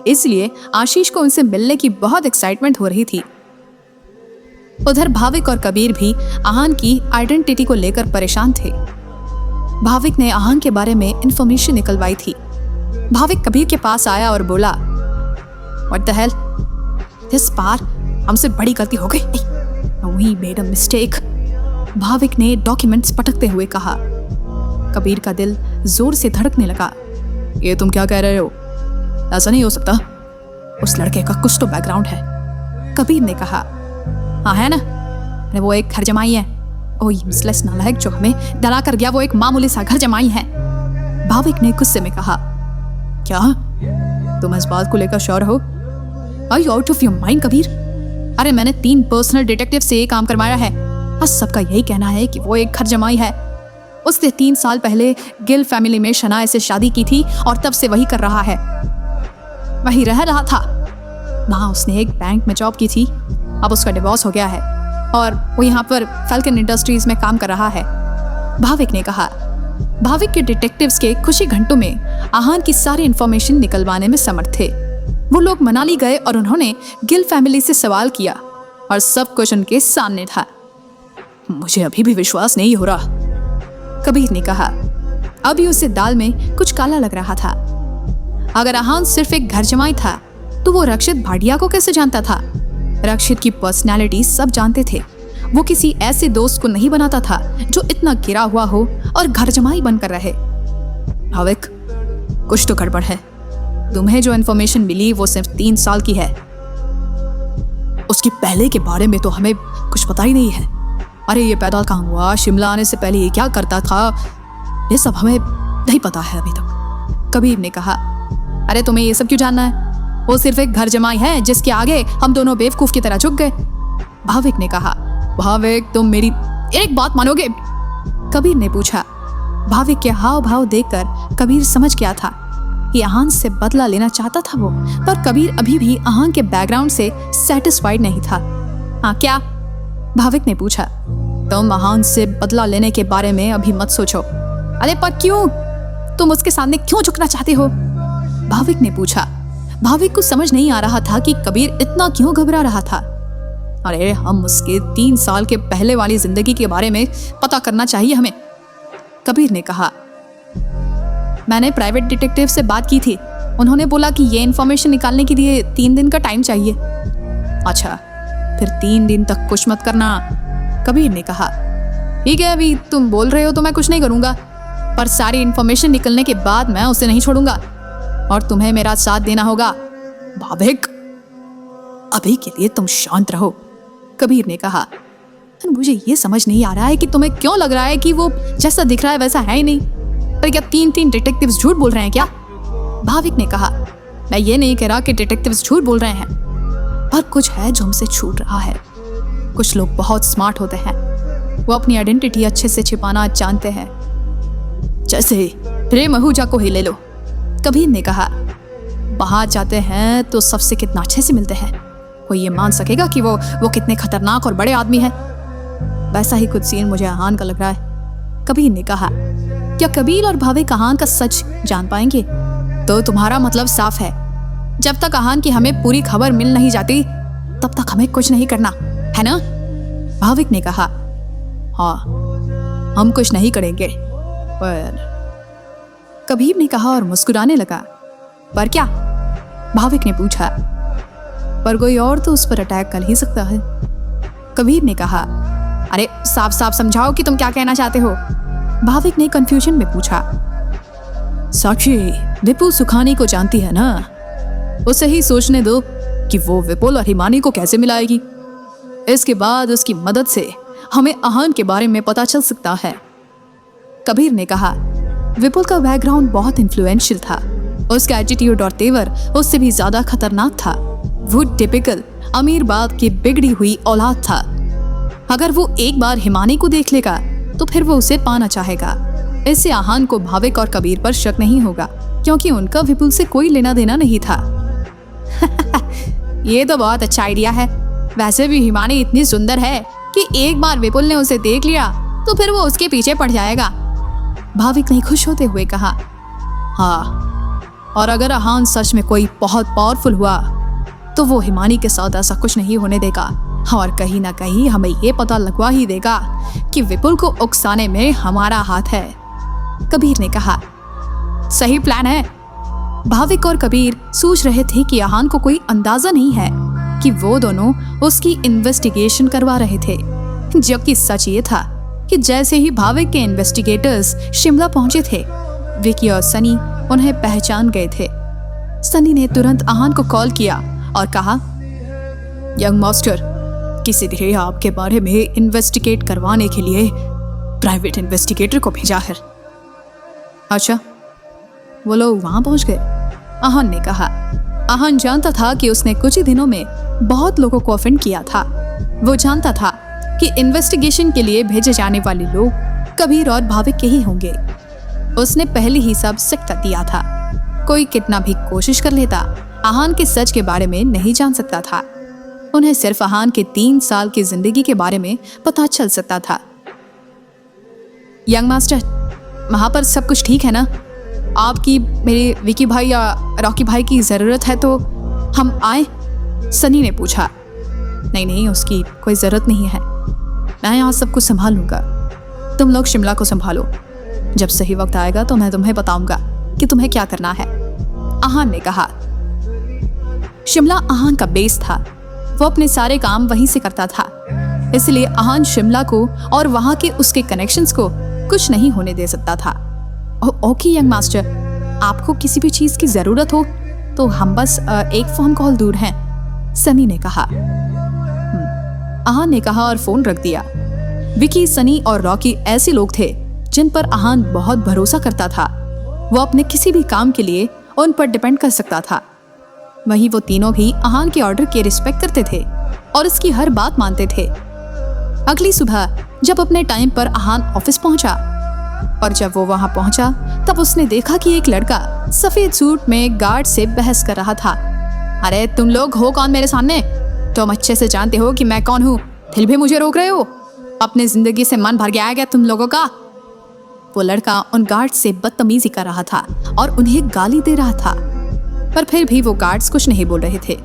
[SPEAKER 2] इसलिए आशीष को उनसे मिलने की बहुत एक्साइटमेंट हो रही थी। उधर भाविक और कबीर भी आहान की आइडेंटिटी को लेकर परेशान थे। भाविक ने आहान के बारे में इंफॉर्मेशन निकलवाई थी। भाविक कबीर के पास आया और बोला, व्हाट द हेल, दिस बार हमसे बड़ी गलती हो गई। We made a mistake. Bhavik ने डॉक्यूमेंट्स पटकते हुए कहा। कबीर का दिल जोर से धड़कने लगा। ये तुम क्या कह रहे हो? ऐसा नहीं हो सकता, उस लड़के का कुछ तो बैकग्राउंड है। कबीर ने कहा, हाँ है ना, अरे वो एक घर जमाई है। ओ यूजलेस नालायक जो हमें डरा कर गया, वो एक मामूली सा घर जमाई है। भाविक ने गुस्से में कहा, क्या तुम इस बात को लेकर श्योर हो? Are you out of your mind Kabir? अरे मैंने 3 पर्सनल डिटेक्टिव से ये काम करवाया है और सबका यही कहना है कि वो एक घर जमाई है। उसने 3 साल पहले गिल फैमिली में शनाए से शादी की थी और तब से वही कर रहा है, वही रह रहा था। वहाँ उसने एक बैंक में जॉब की थी, अब उसका डिवोर्स हो गया है और वो यहाँ पर फैल्कन इंडस्ट्रीज में काम कर रहा है। भाविक ने कहा। भाविक के डिटेक्टिव्स के कुछ ही घंटों में आहान की सारी इंफॉर्मेशन निकलवाने में समर्थ थे। वो लोग मनाली गए और उन्होंने गिल फैमिली से सवाल किया और सब कुछ उनके सामने था। मुझे अभी भी विश्वास नहीं हो रहा, कबीर ने कहा। अभी उसे दाल में कुछ काला लग रहा था। अगर आहान सिर्फ एक घर जमाई था तो वो रक्षित भाटिया को कैसे जानता था? रक्षित की पर्सनैलिटी सब जानते थे। वो किसी ऐसे दोस्त को नहीं बनाता था जो इतना गिरा हुआ हो और घर जमाई बनकर रहे। भाविक, कुछ तो गड़बड़ है। तुम्हें जो इन्फॉर्मेशन मिली वो सिर्फ 3 साल की है, उसकी पहले के बारे में तो हमें कुछ पता ही नहीं है। अरे ये पैदा कहाँ हुआ, शिमला आने से पहले ये क्या करता था, ये सब हमें नहीं पता है अभी तक। कबीर ने कहा, अरे तुम्हें ये सब क्यों जानना है? वो सिर्फ एक घर जमाई है जिसके आगे हम दोनों बेवकूफ की तरह झुक गए। भाविक ने कहा। भाविक, तुम मेरी एक बात मानोगे? कबीर ने पूछा। भाविक के हाव भाव देखकर कबीर समझ गया था कि आहान से बदला लेना चाहता था वो, पर कबीर अभी भी आहान के बैकग्राउंड से सेटिस्फाइड नहीं था। हाँ क्या? भाविक ने पूछा। तुम आहान से बदला लेने के बारे में अभी मत सोचो। अरे पर क्यों? तुम उसके सामने क्यों झुकना चाहते हो? भाविक ने पूछा। भाविक को समझ नहीं आ रहा था कि कबीर इतना क्यों घबरा रहा था। अरे हम उसके 3 साल के पहले वाली जिंदगी के बारे में पता करना चाहिए हमें, कबीर ने कहा। मैंने प्राइवेट डिटेक्टिव से बात की थी, उन्होंने बोला कि ये इन्फॉर्मेशन निकालने के लिए 3 दिन का टाइम चाहिए। अच्छा, फिर 3 दिन तक कुछ मत करना, कबीर ने कहा। ठीक है, अभी तुम बोल रहे हो तो मैं कुछ नहीं करूंगा, पर सारी इन्फॉर्मेशन निकलने के बाद मैं उसे नहीं छोड़ूंगा और तुम्हें मेरा साथ देना होगा। भाविक, अभी के लिए तुम शांत रहो, कबीर ने कहा। मुझे ये समझ नहीं आ रहा है कि तुम्हें क्यों लग रहा है कि वो जैसा दिख रहा है वैसा है ही नहीं। पर क्या 3 डिटेक्टिव्स झूठ बोल रहे हैं क्या? भाविक ने कहा। मैं ये नहीं कह रहा कि डिटेक्टिव्स झूठ बोल रहे हैं, पर कुछ है जो हमसे छूट रहा है। कुछ लोग बहुत स्मार्ट होते हैं, वो अपनी आइडेंटिटी अच्छे से छिपाना जानते हैं। जैसे प्रेम आहूजा को ही ले लो, कबीर ने कहा। बाहर जाते हैं तो सबसे कितना अच्छे से मिलते हैं, कोई ये मान सकेगा कि वो कितने खतरनाक और बड़े आदमी हैं। वैसा ही कुछ सीन मुझे आहान का लग रहा है, कबीर ने कहा। क्या कबीर और भाविक आहान का सच जान पाएंगे? तो तुम्हारा मतलब साफ है, जब तक आहान की हमें पूरी खबर मिल नहीं जाती तब तक हमें कुछ नहीं करना है ना? भाविक ने कहा। हाँ, हम कुछ नहीं करेंगे, पर कबीर ने कहा और मुस्कुराने लगा। पर क्या? भाविक ने पूछा। पर कोई और तो उस पर अटैक कर ही सकता है, कबीर ने कहा। अरे साफ साफ समझाओ कि तुम क्या कहना चाहते हो, भाविक ने कंफ्यूजन में पूछा। साक्षी विपुल सुखानी को जानती है ना, उसे ही सोचने दो कि वो विपुल और हिमानी को कैसे मिलाएगी। इसके बाद उसकी मदद से हमें आहान के बारे में पता चल सकता है। कबीर ने कहा, विपुल का बैकग्राउंड बहुत इन्फ्लुएंशियल था। उसका एटीट्यूड और तेवर उससे भी ज्यादा खतरनाक था। वो टिपिकल अमीर बाप की बिगड़ी हुई औलाद था। अगर वो एक बार हिमानी को देख लेगा तो फिर वो उसे पाना चाहेगा। इससे आहान को भाविक और कबीर पर शक नहीं होगा, क्योंकि उनका विपुल से कोई लेना देना नहीं था। ये तो बहुत अच्छा आइडिया है। वैसे भी हिमानी इतनी सुंदर है कि एक बार विपुल ने उसे देख लिया तो फिर वो उसके पीछे पड़ जाएगा। भाविक ने खुश होते हुए कहा, हाँ, और अगर आहान सच में कोई बहुत पावरफुल हुआ तो वो हिमानी के साथ ऐसा कुछ नहीं होने देगा, और कहीं ना कहीं हमें ये पता लगवा ही देगा कि विपुल को उकसाने में हमारा हाथ है। कबीर ने कहा, सही प्लान है। भाविक और कबीर सोच रहे थे कि आहान को कोई अंदाजा नहीं है कि वो दोनों उसकी इन्वेस्टिगेशन करवा रहे थे, जबकि सच ये था कि जैसे ही भाविक के इन्वेस्टिगेटर्स शिमला पहुंचे थे, विकी और सनी उन्हें पहचान गए थे। सनी ने तुरंत आहान को कॉल किया और कहा, यंग मास्टर, किसी ने आपके बारे में इन्वेस्टिगेट करवाने के लिए प्राइवेट इन्वेस्टिगेटर को भेजा है। अच्छा, वो लोग वहां पहुंच गए? आहान ने कहा। आहान जानता था कि उसने कुछ ही दिनों में बहुत लोगों को ऑफेंड किया था। वो जानता था कि इन्वेस्टिगेशन के लिए भेजे जाने वाले लोग कबीर और भाविक के ही होंगे। उसने पहले ही सब सेट कर दिया था। कोई कितना भी कोशिश कर लेता, आहान के सच के बारे में नहीं जान सकता था। उन्हें सिर्फ आहान के 3 साल की जिंदगी के बारे में पता चल सकता था। यंग मास्टर, वहां पर सब कुछ ठीक है ना? आपकी मेरे विकी भाई या रॉकी भाई की जरूरत है तो हम आए? सनी ने पूछा। नहीं, उसकी कोई जरूरत नहीं है। मैं यहाँ सब कुछ संभाल लूंगा। तुम लोग शिमला को संभालो। जब सही वक्त आएगा तो मैं तुम्हें बताऊंगा कि तुम्हें क्या करना है, आहान ने कहा। शिमला आहान का बेस था। वो अपने सारे काम वहीं से करता था, इसलिए आहान शिमला को और वहां के उसके कनेक्शंस को कुछ नहीं होने दे सकता था। ओके यंग मास्टर, आपको किसी भी चीज की जरूरत हो तो हम बस एक फोन कॉल दूर हैं, सनी ने कहा। आहान ने कहा और फोन रख दिया। विकी, सनी और रॉकी ऐसे लोग थे जिन पर आहान बहुत भरोसा करता था। वो अपने किसी भी काम के लिए उन पर डिपेंड कर सकता था। वहीं वो तीनों भी आहान के ऑर्डर की रिस्पेक्ट करते थे और उसकी हर बात मानते थे। अगली सुबह जब अपने टाइम पर आहान ऑफिस पहुंचा, और जब वो वहां पहुंचा तब उसने देखा कि एक लड़का सफेद सूट में गार्ड से बहस कर रहा था। अरे तुम लोग हो कौन मेरे सामने? तुम अच्छे से जानते हो कि मैं कौन हूँ, फिर भी मुझे रोक रहे हो? अपनी जिंदगी से मन भर गया है क्या तुम लोगों का? वो लड़का उन गार्ड से बदतमीजी कर रहा था और उन्हें गाली दे रहा था, पर फिर भी वो गार्ड्स कुछ नहीं बोल रहे थे,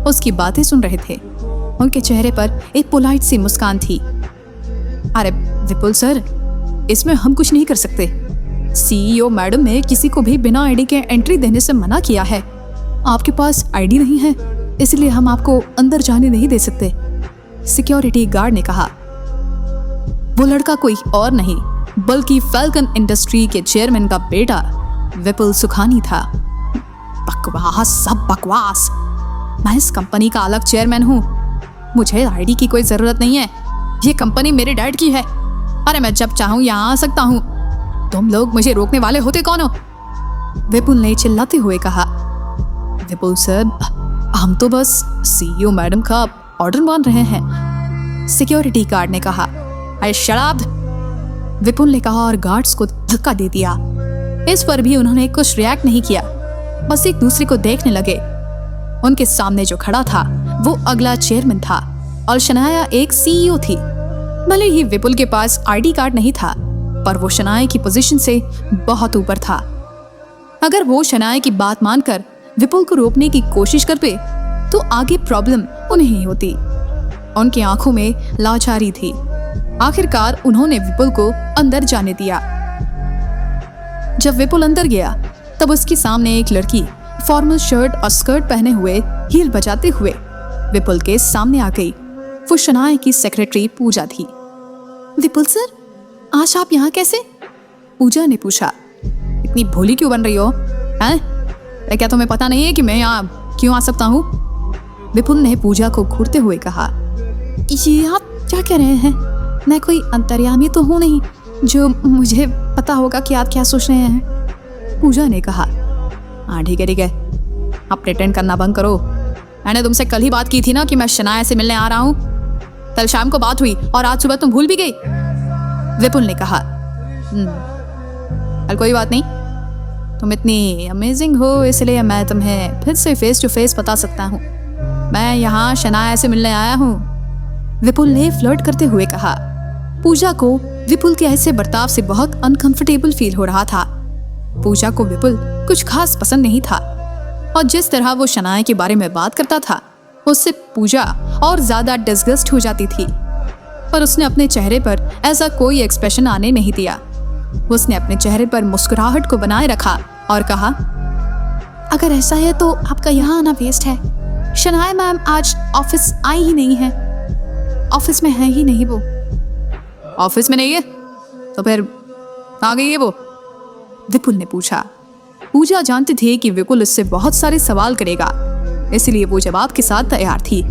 [SPEAKER 2] उसकी बातें सुन रहे थे। उनके चेहरे पर एक पोलाइट सी मुस्कान थी। अरे विपुल सर, इसमें हम कुछ नहीं कर सकते। सीईओ मैडम ने किसी को भी बिना आईडी के एंट्री देने से मना किया है। आपके पास आईडी नहीं है, इसलिए हम आपको अंदर जाने नहीं दे सकते, सिक्योरिटी गार्ड ने कहा। वो लड़का कोई और नहीं बल्कि फैल्कन इंडस्ट्री के चेयरमैन का बेटा विपुल सुखानी था। बकवास, सब बकवास। मैं इस कंपनी का अलग चेयरमैन हूँ। मुझे आईडी की कोई जरूरत नहीं है। ये कंपनी मेरे डैड की है। अरे मैं जब चाहूँ यहाँ आ सकता हूँ। तुम लोग मुझे रोकने वाले होते कौन हो? विपुल ने चिल्लाते हुए कहा। विपुल सर, हम तो बस सीईओ मैडम का ऑर्डर मान रहे हैं, सिक्योरिटी गार्ड ने कहा। अरे शट अप, विपुल ने कहा और गार्ड्स को धक्का दे दिया। इस पर भी उन्होंने कुछ रिएक्ट नहीं किया, बस एक दूसरे को देखने लगे। उनके सामने जो खड़ा था वो अगला चेयरमैन था और शनाया एक सीईओ थी। भले ही विपुल के पास आईडी कार्ड नहीं था, पर वो शनाया की पोजीशन से बहुत ऊपर था। अगर वो शनाया की बात मानकर विपुल को रोकने की कोशिश करते तो आगे प्रॉब्लम उन्हें ही होती। उनकी आंखों में लाचारी थी। आखिरकार उन्होंने विपुल को अंदर जाने दिया। जब विपुल अंदर गया तब उसके सामने एक लड़की फॉर्मल शर्ट और स्कर्ट पहने हुए हील बजाते हुए विपुल के सामने आ गई। वो शनाया की सेक्रेटरी पूजा थी। विपुल सर, आज आप यहाँ कैसे? पूजा ने पूछा। इतनी भोली क्यों बन रही हो? हैं? क्या तुम्हें पता नहीं है कि मैं यहाँ क्यों आ सकता हूँ? विपुल ने पूजा को घूरते हुए कहा। ये आप क्या कह रहे हैं? मैं कोई अंतर्यामी तो हूँ नहीं जो मुझे पता होगा कि आप क्या सोच रहे हैं। पूजा ने कहा। हाँ ठीक है, आप प्रिटेंड करना बंद करो। मैंने तुमसे कल ही बात की थी ना कि मैं शनाया से मिलने आ रहा हूँ। कल शाम को बात हुई और आज सुबह तुम भूल भी गई। विपुल ने कहा। कल कोई बात नहीं, तुम इतनी अमेजिंग हो इसलिए मैं तुम्हें फिर से फेस टू फेस बता सकता हूँ। मैं यहाँ शनाया से मिलने आया हूँ, विपुल ने फ्लर्ट करते हुए कहा। पूजा को विपुल के ऐसे बर्ताव से बहुत अनकंफर्टेबल फील हो रहा था। पूजा को विपुल कुछ खास पसंद नहीं था और जिस तरह वो शनाया के बारे में बात करता था उससे पूजा और ज्यादा डिस्गस्ट हो जाती थी। पर उसने अपने चेहरे पर ऐसा कोई एक्सप्रेशन आने नहीं दिया। उसने अपने चेहरे पर मुस्कुराहट को बनाए रखा और कहा, अगर ऐसा है तो आपका यहाँ आना वेस्ट है। शनाया मैम आज ऑफिस आई ही नहीं है, ऑफिस में है ही नहीं वो। ऑफिस में नहीं है तो फिर कहाँ गई है वो? विपुल ने पूछा। पूजा जानती थी कि विपुल इससे बहुत सारे सवाल करेगा, इसलिए वो जवाब के साथ तैयार थी।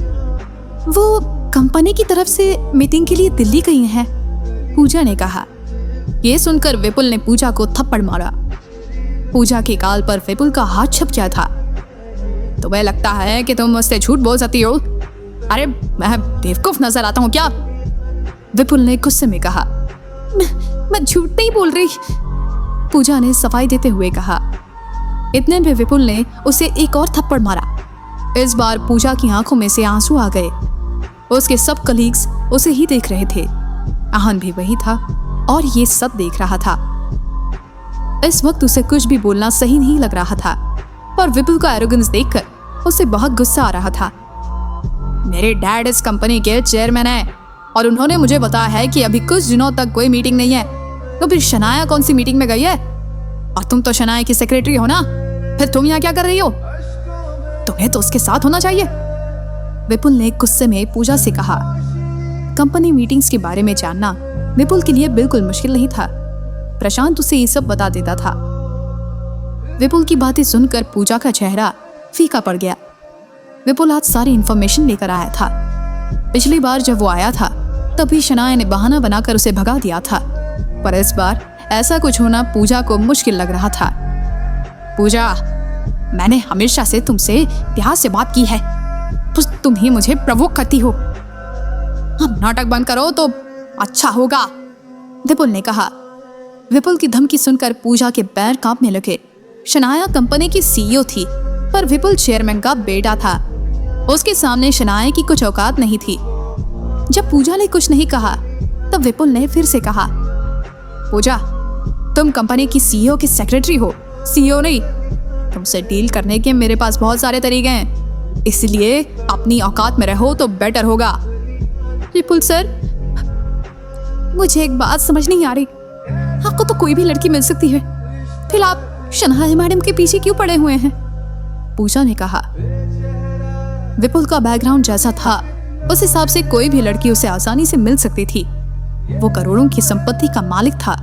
[SPEAKER 2] वो कंपनी की तरफ से मीटिंग के लिए दिल्ली गई हैं, पूजा ने कहा। ये सुनकर विपुल ने पूजा को थप्पड़ मारा। पूजा के गाल पर विपुल का हाथ छप गया था। तुम्हें लगता है कि तुम मुझसे झूठ बोल सकती हो? अरे मैं बेवकूफ नजर आता हूँ क्या? विपुल ने गुस्से में कहा। मैं झूठ नहीं बोल रही, पूजा ने सफाई देते हुए कहा। इतने में विपुल ने उसे एक और थप्पड़ मारा। इस बार पूजा की आंखों में से आंसू आ गए। उसके सब कलीग्स उसे ही देख रहे थे। आहन भी वही था और ये सब देख रहा था। इस वक्त उसे कुछ भी बोलना सही नहीं लग रहा था, पर विपुल का एरोगेंस देखकर उसे बहुत गुस्सा आ रहा था। मेरे डैड इस कंपनी के चेयरमैन है और उन्होंने मुझे बताया है कि अभी कुछ दिनों तक कोई मीटिंग नहीं है, तो फिर शनाया कौन सी मीटिंग में गई है? और तुम तो शनाया की सेक्रेटरी हो ना, फिर तुम यहाँ क्या कर रही हो? तुम्हें तो उसके साथ होना चाहिए, विपुल ने गुस्से में पूजा से कहा। कंपनी मीटिंग्स के बारे में जानना विपुल के लिए बिल्कुल मुश्किल नहीं था। प्रशांत उसे ये सब बता देता था। विपुल की बातें सुनकर पूजा का चेहरा फीका पड़ गया। विपुल आज सारी इंफॉर्मेशन लेकर आया था। पिछली बार जब वो आया था तभी शनाया ने बहाना बनाकर उसे भगा दिया था, पर इस बार ऐसा कुछ होना पूजा को मुश्किल लग रहा था। पूजा, मैंने हमेशा से तुमसे प्यार से बात की है, तुम ही मुझे प्रवोक करती हो। अब नाटक बंद करो तो अच्छा होगा, विपुल ने कहा। विपुल की धमकी सुनकर पूजा के पैर कांपने लगे। शनाया कंपनी की सीईओ थी, पर विपुल चेयरमैन का बेटा था। उसके सामने शनाया की कुछ औकात नहीं थी। जब पूजा ने कुछ नहीं कहा तब विपुल ने फिर से कहा, पूजा, तुम कंपनी की सीईओ की सेक्रेटरी हो, सीईओ नहीं। तुमसे डील करने के मेरे पास बहुत सारे तरीके हैं, इसलिए अपनी औकात में रहो तो बेटर होगा। विपुल सर, मुझे एक बात समझ नहीं आ रही, आपको तो कोई भी लड़की मिल सकती है, फिर आप शनाया मैडम के पीछे क्यों पड़े हुए हैं? पूजा ने कहा। विपुल का बैकग्राउंड जैसा था उस हिसाब से कोई भी लड़की उसे आसानी से मिल सकती थी। वो करोड़ों की संपत्ति का मालिक था,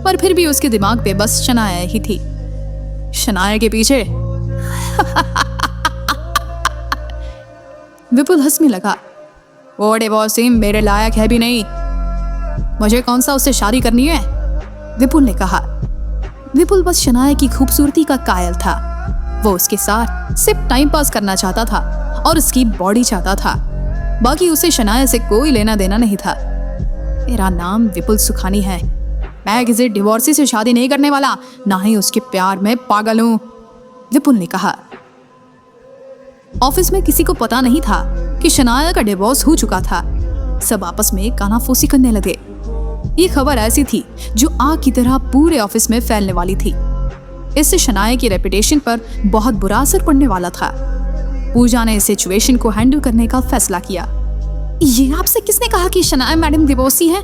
[SPEAKER 2] पर फिर भी उसके दिमाग पे बस शनाया ही थी। शनाया के पीछे विपुल हंसने लगा। वो डिवोर्सी मेरे लायक है भी नहीं, मुझे कौन सा उससे शादी करनी है, विपुल ने कहा। विपुल बस शनाया की खूबसूरती का कायल था। वो उसके साथ सिर्फ टाइम पास करना चाहता था और उसकी बॉडी चाहता था, बाकी उसे शनाया से कोई लेना देना नहीं था। मेरा नाम विपुल सुखानी है, मैं किसी डिवोर्सी से शादी नहीं करने वाला, ना ही उसके प्यार में पागल हूं, विपुल ने कहा। ऑफिस में किसी को पता नहीं था कि शनाया का डिवोर्स हो चुका था। सब आपस में कानाफूसी करने लगे। ये खबर ऐसी थी जो आग की तरह पूरे ऑफिस में फैलने वाली थी। इससे शनाया की रेपुटेशन पर बहुत बुरा असर पड़ने वाला था। पूजा ने इस सिचुएशन को हैंडल करने का फैसला किया। ये आपसे किसने कहा कि शनाया मैडम डिवोर्सी है?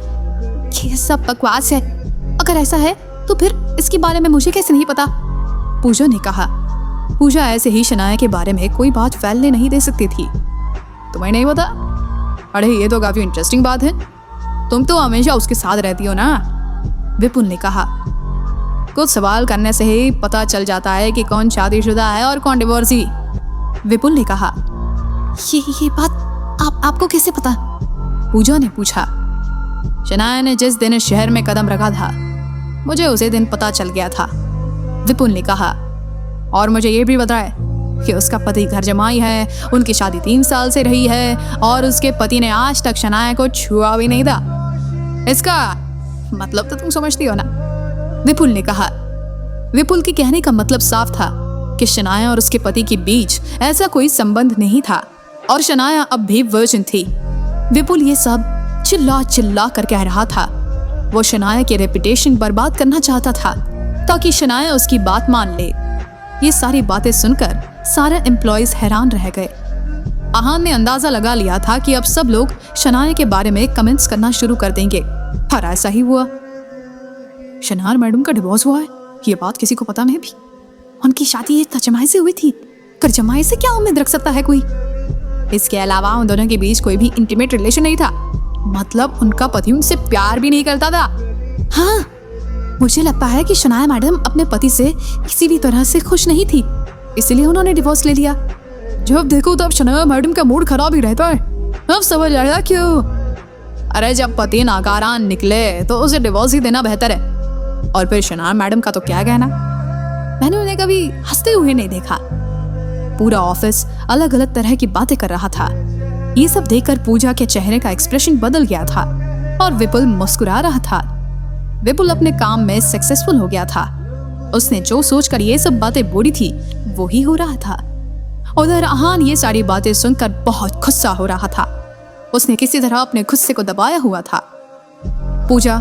[SPEAKER 2] ये सब बकवास है। अगर ऐसा है तो फिर इसके बारे में मुझे कैसे नहीं पता? पूजा ने कहा। पूजा ऐसे ही शनाया के बारे में कोई बात फैलने नहीं दे सकती थी। तुम्हें नहीं पता? अरे ये तो काफी इंटरेस्टिंग बात है, तुम तो हमेशा उसके साथ रहती हो ना, विपुल ने कहा। कुछ सवाल करने से ही पता चल जाता है कि कौन शादीशुदा है और कौन डिवोर्सी, विपुल ने कहा। ये बात आपको कैसे पता? पूजा ने पूछा। शनाया ने जिस दिन इस शहर में कदम रखा था मुझे उसी दिन पता चल गया था, विपुल ने कहा। और मुझे ये भी बताया कि उसका पति घर जमाई है, उनकी शादी 3 साल से रही है और उसके पति ने आज तक शनाया को छुआ भी नहीं था। इसका मतलब तो तुम समझती हो ना, विपुल ने कहा। विपुल के कहने का मतलब साफ था कि शनाया और उसके पति के बीच ऐसा कोई संबंध नहीं था और शनाया अब भी वर्जिन थी। विपुल ये सब चिल्ला चिल्ला कर कह रहा था। वो शनाया की रेपुटेशन बर्बाद करना चाहता था ताकि शनाया उसकी बात मान ले। ये सारी बातें सुनकर सारे एम्प्लॉयज हैरान रह गए। आहान ने अंदाजा लगा लिया था कि अब सब लोग शनाया के बारे में कमेंट्स करना शुरू कर देंगे और ऐसा ही हुआ। शनाया मैडम का डिवोर्स हुआ है, ये बात किसी को पता नहीं भी। उनकी शादी एक जमाई से हुई थी, कर जमाई से क्या उम्मीद रख सकता है कोई। इसके अलावा उन दोनों के बीच कोई भी इंटीमेट रिलेशन नहीं था, मतलब उनका पति उनसे प्यार भी नहीं करता था। हाँ, मुझे लगता है कि शनाया मैडम अपने पति से किसी भी तरह से खुश नहीं थी, इसलिए उन्होंने डिवोर्स ले लिया। जब देखो तब शनाया मैडम का मूड खराब ही रहता है। अब समझ आया क्यों। अरे जब पति नाकारान निकले तो उसे डिवोर्स ही देना बेहतर है। और फिर शनाया मैडम का तो क्या कहना, मैंने उन्हें कभी हंसते हुए नहीं देखा। पूरा ऑफिस अलग अलग तरह की बातें कर रहा था। ये सब देखकर पूजा के चेहरे का एक्सप्रेशन बदल गया था और विपुल मुस्कुरा रहा था। विपुल अपने काम में सक्सेसफुल हो गया था। उसने जो सोचकर ये सब बातें बोली थी वो ही हो रहा था। उधर आहान ये सारी बातें सुनकर बहुत गुस्सा हो रहा था। उसने किसी तरह अपने गुस्से को दबाया हुआ था। पूजा,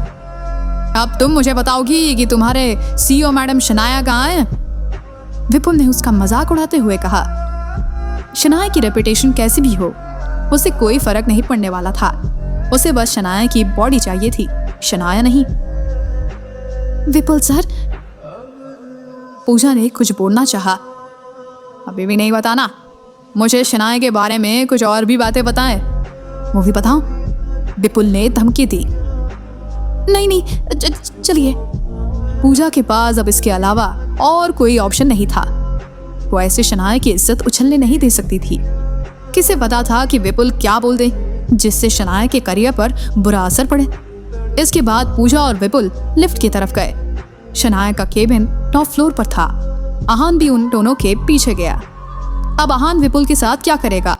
[SPEAKER 2] अब तुम मुझे बताओगी कि तुम्हारे सीईओ मैडम शनाया कहाँ है? विपुल ने उसका मजाक उड़ाते हुए कहा। शनाया की रेपुटेशन कैसी भी हो, उसे कोई फर्क नहीं पड़ने वाला था। उसे बस शनाया की बॉडी चाहिए थी, शनाया नहीं। विपुल सर, पूजा ने कुछ बोलना चाहा। अभी भी नहीं बताना, मुझे शनाया के बारे में कुछ और भी बातें बताएं। वो भी बताओ, विपुल ने धमकी दी। नहीं नहीं, चलिए। पूजा के पास अब इसके अलावा और कोई ऑप्शन नहीं था। वो ऐसे शनाया की इज्जत उछलने नहीं दे सकती थी। किसे पता था कि विपुल क्या बोल दे जिससे शनाया के करियर पर बुरा असर पड़े। इसके बाद पूजा और विपुल लिफ्ट की तरफ गए। शनाया का केबिन टॉप फ्लोर पर था। आहान भी उन दोनों के पीछे गया। अब आहान विपुल के साथ क्या करेगा?